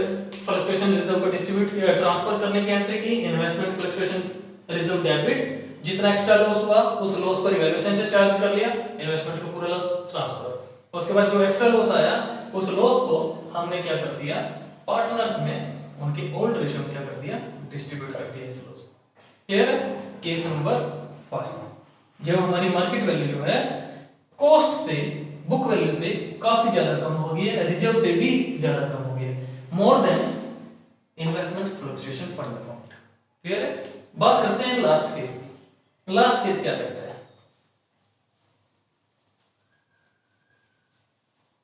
फ्लक्चुएशन रिजर्व को डिस्ट्रीब्यूट किया, ट्रांसफर करने की एंट्री की, इन्वेस्टमेंट फ्लक्चुएशन रिजर्व डेबिट, जितना एक्स्ट्रा लॉस हुआ उस लॉस को रिवैल्यूएशन से चार्ज कर लिया, इन्वेस्टमेंट को पूरा लॉस ट्रांसफर। उसके बाद जो एक्स्ट्रा लॉस आया उस लॉस को हमने क्या कर दिया, पार्टनर्स में उनके ओल्ड रेशियो में क्या कर दिया, डिस्ट्रीब्यूट कर दिया इस लॉस को। क्लियर है। केस नंबर 5, जब हमारी मार्केट वैल्यू जो है कॉस्ट से, बुक वैल्यू से काफी ज्यादा कम हो गई है, रिजर्व से भी ज्यादा कम हो गई है, मोर than investment fluctuation fund account. Clear है। बात करते हैं लास्ट केस की। लास्ट केस क्या कहता है,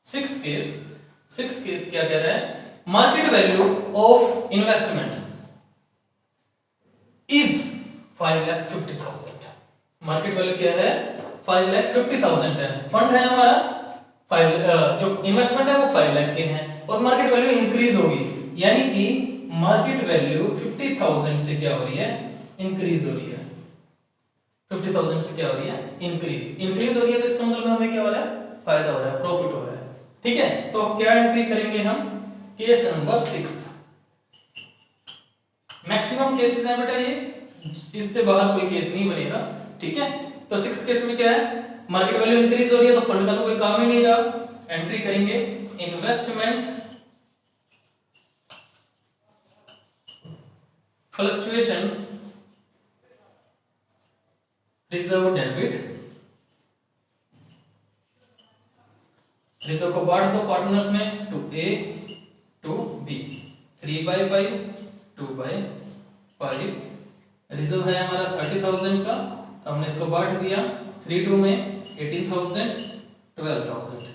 सिक्स्थ केस क्या कह रहा है, market value of investment is 5,50,000। Market value क्या है, 5,50,000 है। फंड है हमारा 5, जो इन्वेस्टमेंट है वो 5 लाख के हैं और मार्केट वैल्यू इंक्रीज होगी, यानी कि मार्केट वैल्यू 50,000 से क्या हो रही है, इंक्रीज हो रही है। 50,000 से क्या हो रही है, इंक्रीज हो रही है, तो इसका मतलब हमें क्या हो रहा है, फायदा हो रहा है, प्रॉफिट हो रहा है। ठीक है, तो क्या एंट्री करेंगे हम, केस नंबर 6। मैक्सिमम केसेस हैं बेटा ये, इससे बाहर कोई केस नहीं बनेगा। ठीक है, तो 6th केस में क्या है, मार्केट वैल्यू इंक्रीज हो रही है तो फंड का तो कोई काम ही नहीं रहा। एंट्री करेंगे investment fluctuation reserve debit, reserve को बांट दो पार्टनर्स में, to A to B, 3/5 2/5। Reserve है हमारा 30,000 का, तो हमने इसको बांट दिया 3 में, 18,000 12,000।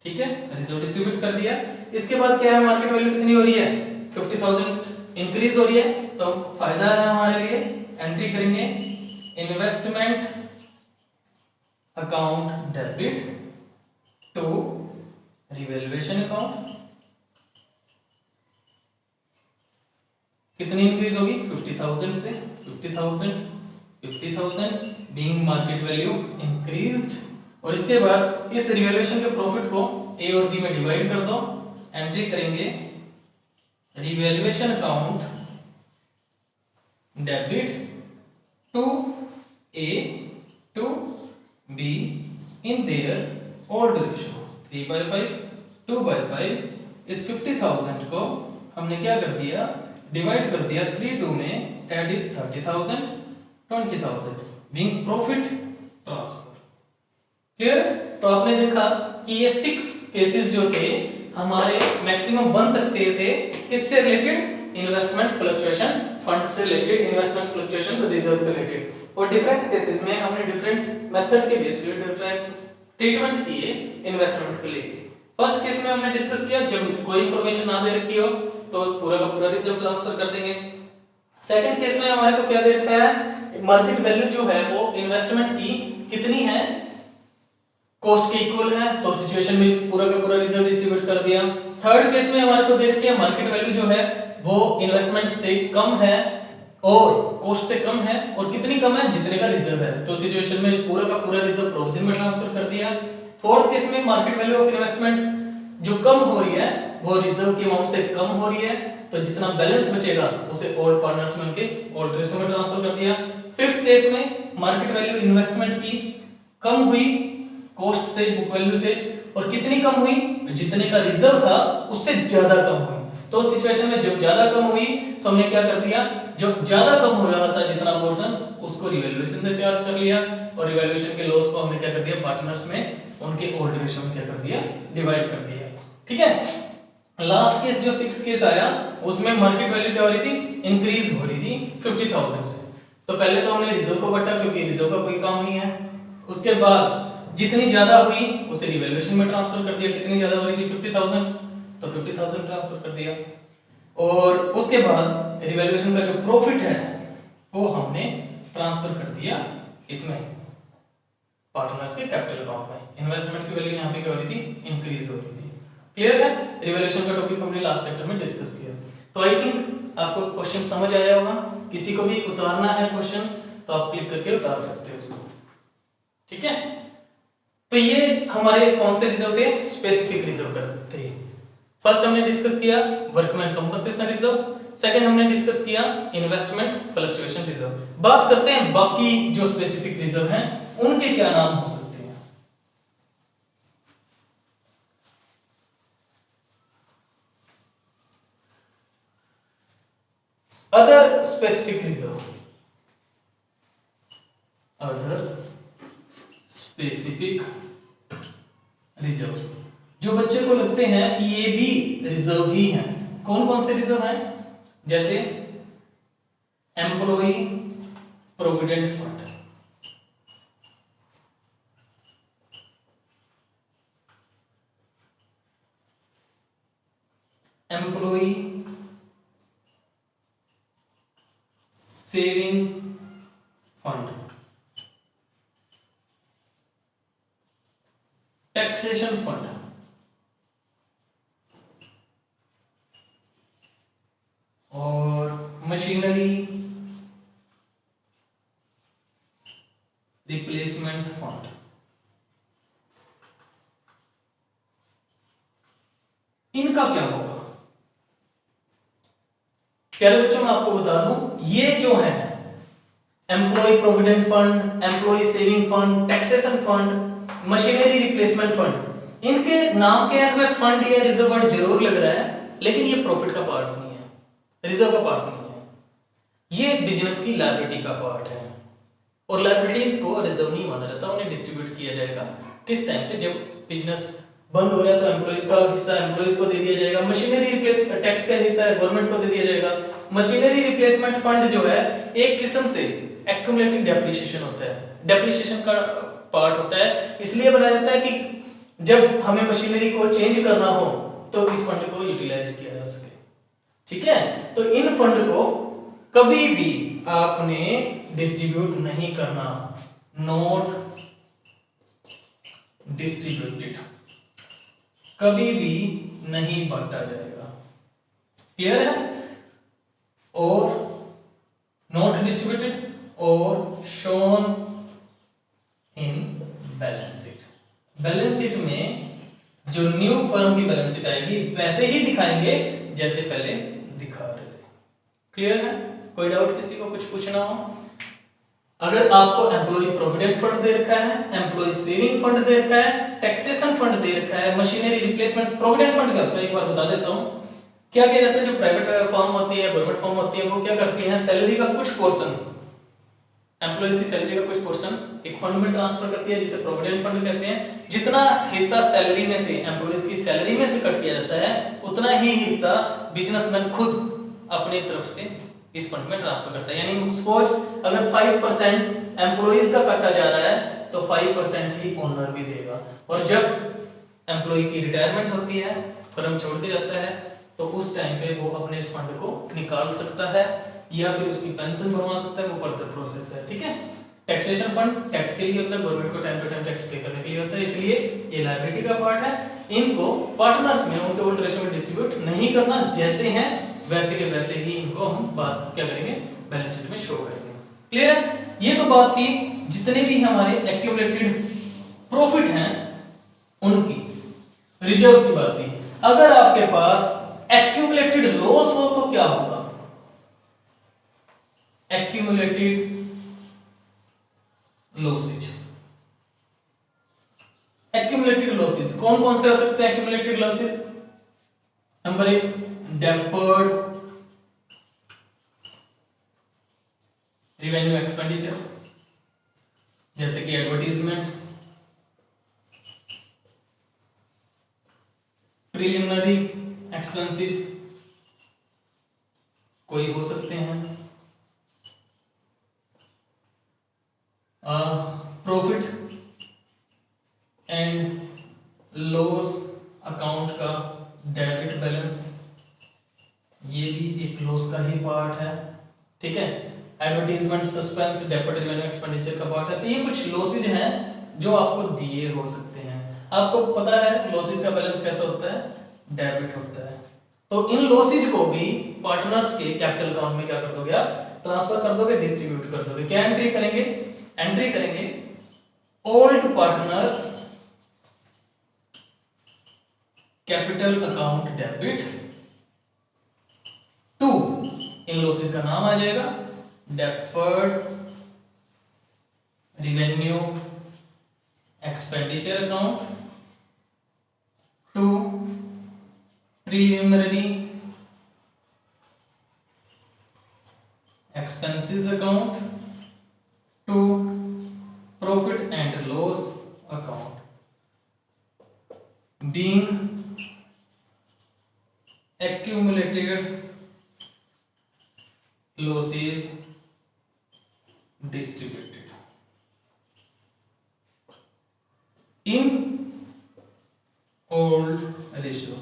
ठीक है, रिजर्व डिस्ट्रीब्यूट कर दिया। इसके बाद क्या है, मार्केट वैल्यू कितनी हो रही है, 50,000 इंक्रीज हो रही है, तो फायदा है हमारे लिए। एंट्री करेंगे investment account debit to revaluation account. कितनी इंक्रीज होगी, 50,000 से 50,000 बीइंग मार्केट वैल्यू इंक्रीज्ड। और इसके बाद इस रिवैल्यूएशन के प्रॉफिट को ए और बी में डिवाइड कर दो। एंट्री करेंगे revaluation account debit to A to B in their old ratio 3/5 2/5। इस 50,000 को हमने क्या कर दिया, डिवाइड कर दिया 3 में, that is 30,000 20,000 being profit transfer. Clear? तो आपने देखा कि ये 6 केसेस जो थे हमारे मैक्सिमम बन सकते थे किससे रिलेटेड, इन्वेस्टमेंट फ्लक्चुएशन फंड से रिलेटेड, इन्वेस्टमेंट फ्लक्चुएशन रिजर्व से रिलेटेड। और डिफरेंट केसेस में हमने डिफरेंट मेथड के बेस पे डिफरेंट ट्रीटमेंट किए इन्वेस्टमेंट के लिए। फर्स्ट केस में हमने डिस्कस किया, जब कोई इंफॉर्मेशन ना दे रखी हो तो पूरा का पूरा रिजर्व ट्रांसफर कर देंगे। सेकंड केस में हमारे को क्या दे रखा है, मार्केट वैल्यू जो है वो इन्वेस्टमेंट की कितनी है, कॉस्ट के इक्वल है, तो सिचुएशन में पूरा का पूरा रिजर्व डिस्ट्रीब्यूट कर दिया। थर्ड केस में हमारे को दे रखी है मार्केट वैल्यू जो है वो इन्वेस्टमेंट से कम है और कॉस्ट से कम है, और कितनी कम है, जितने का रिजर्व है, तो सिचुएशन में पूरा का पूरा रिजर्व प्रोविजन में ट्रांसफर कर दिया। फोर्थ केस में मार्केट वैल्यू ऑफ इन्वेस्टमेंट जो कम हो रही है वो रिजर्व की अमाउंट से कम हो रही है, तो जितना बैलेंस बचेगा उसे ओल्ड पार्टनर्स में उनके ओल्ड रेशियो में ट्रांसफर कर दिया। फिफ्थ केस में मार्केट वैल्यू इन्वेस्टमेंट की कम हुई कॉस्ट से, बुक वैल्यू से, और कितनी कम हुई, जितने का रिजर्व था उससे ज्यादा कम हुई। तो उस सिचुएशन में जब ज्यादा कम हुई तो हमने क्या कर दिया, जो ज्यादा कम हो रहा था जितना पोर्शन उसको रिवैल्यूएशन से चार्ज कर लिया, और रिवैल्यूएशन के लॉस को हमने क्या कर दिया, पार्टनर्स में उनके ओल्ड रेशियो में क्या कर दिया, डिवाइड कर दिया। ठीक है, लास्ट केस जो 6 केस आया उसमें मार्केट वैल्यू क्या हो रही थी, इंक्रीज हो रही थी 50,000 से। तो पहले तो हमने रिजर्व को बटा क्योंकि रिजर्व का कोई काम नहीं है। उसके बाद जितनी ज्यादा हुई उसे रिवैल्यूएशन में ट्रांसफर कर दिया, कितनी ज्यादा हो रही थी 50,000, तो 50,000 ट्रांसफर कर दिया। और उसके बाद रिवैल्यूएशन का जो प्रॉफिट है वो हमने ट्रांसफर कर दिया इसमें पार्टनर्स के कैपिटल अकाउंट में। इन्वेस्टमेंट की वैल्यू यहाँ पे क्या हो रही थी, इंक्रीज हो रही थी। क्लियर है, रिवैल्यूएशन का टॉपिक हमने लास्ट चैप्टर में डिस्कस किया। तो आई थिंक आपको क्वेश्चन समझ आया होगा। किसी को भी उतारना है क्वेश्चन तो आप क्लिक करके उतार सकते हो इसको। ठीक है, तो ये हमारे कौन से रिजर्व थे, स्पेसिफिक रिजर्व थे। फर्स्ट हमने डिस्कस किया वर्कमैन कंपनसेशन रिजर्व, सेकंड हमने डिस्कस किया इन्वेस्टमेंट फ्लक्चुएशन रिजर्व। बात करते हैं बाकी जो स्पेसिफिक रिजर्व हैं उनके क्या नाम हो सकते हैं। Other specific reserve, other specific reserves, जो बच्चे को लगते हैं कि ये भी रिजर्व ही हैं। कौन कौन से रिजर्व हैं, जैसे employ provident fund, employ saving fund, taxation fund, और मशीनरी रिप्लेसमेंट फंड। इनका क्या होगा प्यारे बच्चों, मैं आपको बता दूं, ये जो है employ provident fund, employ saving fund, taxation fund, machinery replacement fund, इनके नाम के एंड में फंड या रिजर्व वर्ड जरूर लग रहा है, लेकिन ये प्रॉफिट का पार्ट नहीं है, रिजर्व का पार्ट नहीं है, ये बिजनेस की लायबिलिटी का पार्ट है। और लायबिलिटीज को रिजर्व नहीं माना जाता, उन्हें डिस्ट्रीब्यूट किया जाएगा किस टाइम पे, जब बिजनेस बंद हो रहा है तो एम्प्लॉइज का हिस्सा एम्प्लॉइज को दे दिया जाएगा, मशीनरी रिप्लेसमेंट टैक्स का हिस्सा गवर्नमेंट को दे दिया जाएगा। मशीनरी रिप्लेसमेंट फंड जो है एक किस्म से एक्यूमुलेटिव डेप्रिसिएशन होता है, डेप्रिसिएशन का पार्ट होता है, इसलिए बनाया जाता है कि जब हमें मशीनरी को चेंज करना हो तो इस फंड को यूटिलाइज किया जा सके। ठीक है, तो इन फंड को कभी भी आपने डिस्ट्रीब्यूट नहीं करना, नॉट डिस्ट्रीब्यूटेड, कभी भी नहीं बांटा जाएगा। क्लियर है? और नॉट डिस्ट्रीब्यूटेड और shown in balance sheet. Balance sheet में जो न्यू फर्म की बैलेंस शीट आएगी वैसे ही दिखाएंगे जैसे पहले दिखा रहे थे। क्लियर है? कोई डाउट किसी को कुछ पूछना हो? अगर आपको एम्प्लॉय प्रोविडेंट फंड दे रखा है, एम्प्लॉय सेविंग फंड दे रखा है, टैक्सेशन फंड दे रखा है, मशीनरी रिप्लेसमेंट प्रोविडेंट फंड का एक बार बता देता हूं क्या किया जाता है। जो प्राइवेट फर्म होती है, गवर्नमेंट फर्म होती है, वो क्या करती है, सैलरी का कुछ पोर्शन, एम्प्लॉयज की सैलरी का कुछ पोर्शन एक फंड में ट्रांसफर करती है जिसे प्रोविडेंट फंड कहते हैं। जितना हिस्सा सैलरी में से, एम्प्लॉयज की सैलरी में से कट किया जाता है, उतना ही हिस्सा बिजनेसमैन खुद अपनी तरफ से इस फंड में ट्रांसफर करता है। यानी सपोज अगर 5% एम्प्लॉयज का काटा जा रहा है तो 5% ही ओनर भी देगा। और जब एम्प्लॉय की रिटायरमेंट होती है, फर्म छोड़ के जाता है, तो उस टाइम पे वो अपने इस फंड को निकाल सकता है या फिर उसकी पेंशन बनवा सकता है, वो फर्दर प्रोसेस है। ठीक है, टैक्सेशन फंड टैक्स के लिए होता है, गवर्नमेंट को टाइम टू टाइम टैक्स पे करने के लिए होता है, इसलिए ये लायबिलिटी का पार्ट है। इनको पार्टनर्स में उनके उल्ट रेशियो में डिस्ट्रीब्यूट नहीं करना, जैसे हैं वैसे के वैसे ही इनको हम बात क्या करेंगे, बैलेंस शीट में शो करेंगे। क्लियर है? ये तो बात थी जितने भी हमारे एक्यूमुलेटेड प्रॉफिट हैं उनकी, रिजर्व्स की बात थी। अगर आपके पास एक्यूमुलेटेड लॉस हो तो क्या होगा? एक्यूमुलेटेड लॉसेज, एक्यूमुलेटेड लॉसेज कौन कौन से हो सकते हैं? Accumulated losses number 1 deferred revenue expenditure, जैसे कि एडवर्टाइजमेंट, प्रीलिमिनरी एक्सपेंसेस कोई हो सकते हैं, प्रॉफिट एंड लॉस अकाउंट का डेबिट बैलेंस, ये भी एक लॉस का ही पार्ट है। ठीक है, advertisement, suspense, deferred revenue expenditure का पार्ट है। तो ये कुछ लॉसेज हैं जो आपको दिए हो सकते हैं। आपको पता है लॉसेज का बैलेंस कैसा होता है, डेबिट होता है। तो इन लॉसेज को भी पार्टनर्स के कैपिटल अकाउंट में क्या कर दोगे आप, ट्रांसफर कर दोगे, डिस्ट्रीब्यूट कर दोगे। क्या एंट्री करेंगे? एंट्री करेंगे old partners capital account debit to, इन लॉसेज का नाम आ जाएगा deferred revenue expenditure account to preliminary expenses account to profit and loss account, being accumulated losses distributed in old ratio।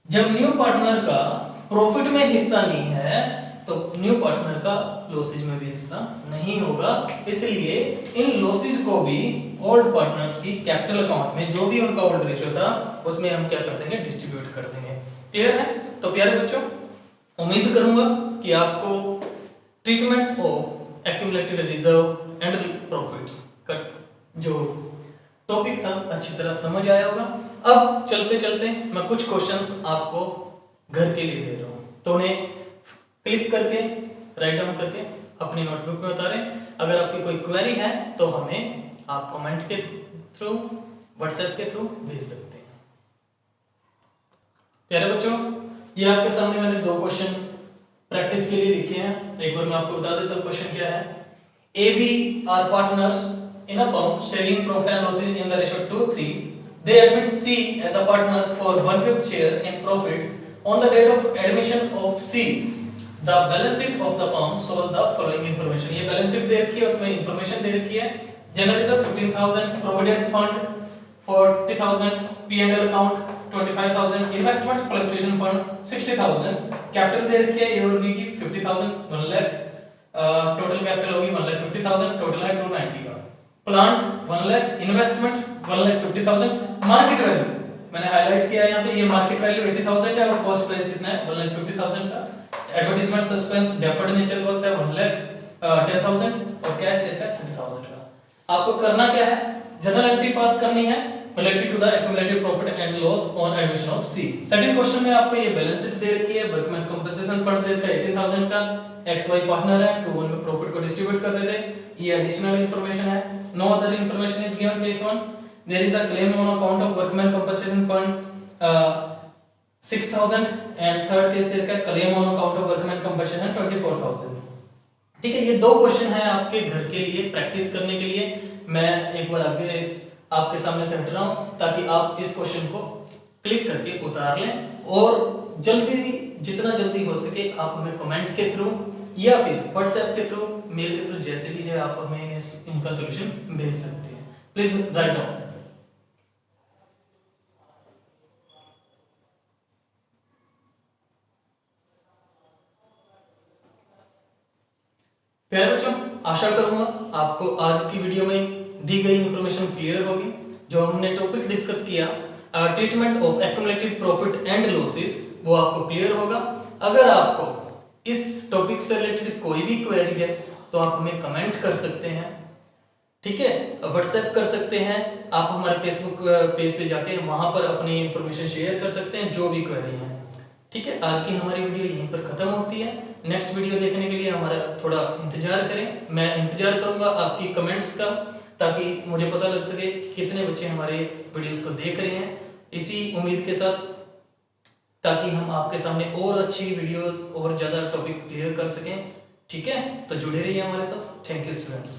जब न्यू पार्टनर का profit में हिस्सा नहीं है तो न्यू पार्टनर का लॉसेज में भी हिस्सा नहीं होगा, इसलिए इन लॉसेज को भी ओल्ड पार्टनर्स की कैपिटल अकाउंट में जो भी उनका ओल्ड रेशियो था उसमें हम क्या कर देंगे, डिस्ट्रीब्यूट कर देंगे। क्लियर है? तो प्यारे बच्चों, उम्मीद करूंगा कि आपको treatment of accumulated reserve and profits का जो टॉपिक था अच्छी तरह समझ आया होगा। अब चलते चलते मैं कुछ क्वेश्चंस आपको घर के लिए दे रहा हूं, तो उन्हें क्लिक करके राइट डाउन करके अपनी नोटबुक में उतारें। अगर आपकी कोई क्वेरी है तो हमें आप कमेंट के थ्रू, व्हाट्सएप के थ्रू भेज सकते हैं। प्यारे बच्चों, ये आपके सामने मैंने दो क्वेश्चन प्रैक्टिस के लिए लिखे हैं। एक बार मैं आपको बता देता हूं क्वेश्चन क्या है। A B are partners in a firm sharing profit and losses in the ratio 2:3. They admit C as a partner for 1/5 share in profit on the date of admission of C. The balance sheet of the firm shows the following information. ये balance sheet दे रखी है, उसमें information दे रखी है। General reserve 15,000, provident fund 40,000, P&L account 25,000, investment fluctuation fund 60,000, capital दे रखी है A और B की 50,000, 1 लाख, टोटल कैपिटल होगी 1,50,000, टोटल है 290 का। Plant 1 lakh, investment 1,50,000, market value मैंने हाईलाइट किया है यहाँ पे, ये मार्केट वैल्यू 80,000 है और कॉस्ट प्राइस कितना है 1,50,000 का। एडवर्टाइजमेंट सस्पेंस डेफर्ड नेचर का होता है 1,10,000 और कैश देता है 30,000 का। आपको करना क्या है, जनरल एंट्री पास करनी है related to the accumulated profit and loss on admission of C. Second question में आपको ये बैलेंस शीट दे रखी है, वर्कमैन कंपनसेशन फंड दे रखा है 18,000 का, एक्स वाई पार्टनर है 2-1 में प्रॉफिट को डिस्ट्रीब्यूट कर रहे थे, ये एडिशनल इंफॉर्मेशन है। No other information is given case 1। There is a claim on account of workman compensation fund 6,000 and third case दे रखा है claim on account of workman compensation 24,000। ठीक है, ये दो क्वेश्चन है आपके घर के लिए प्रैक्टिस करने के लिए। मैं एक बार आगे आपके सामने से हट रहा हूं ताकि आप इस क्वेश्चन को क्लिक करके उतार लें और जल्दी, जितना जल्दी हो सके आप हमें कमेंट के थ्रू या फिर व्हाट्सएप के थ्रू, मेल के थ्रू, जैसे भी है आप हमें इनका सॉल्यूशन भेज सकते हैं। Please write down. प्यारे बच्चों, आशा करूंगा आपको आज की वीडियो में दी गई इंफॉर्मेशन क्लियर होगी। जो हमने टॉपिक डिस्कस किया treatment of accumulated profit and losses, वो आपको क्लियर होगा। अगर आपको इस टॉपिक से रिलेटेड कोई भी क्वेरी है तो आप हमें कमेंट कर सकते हैं, ठीक है, व्हाट्सएप कर सकते हैं, आप हमारे फेसबुक पेज पे जाके वहां पर अपनी इंफॉर्मेशन शेयर कर सकते हैं, जो भी क्वेरी है। ठीक है, आज की हमारी वीडियो यहीं पर खत्म होती है। नेक्स्ट वीडियो देखने के लिए हमारा थोड़ा इंतजार करें, मैं इंतजार करूंगा आपकी कमेंट्स का, ताकि मुझे पता लग सके कि कितने बच्चे हमारे वीडियोस को देख रहे हैं। इसी उम्मीद के साथ, ताकि हम आपके सामने और अच्छी वीडियोस और ज्यादा टॉपिक क्लियर कर सकें। ठीक है, तो जुड़े रहिए हमारे साथ। Thank you students.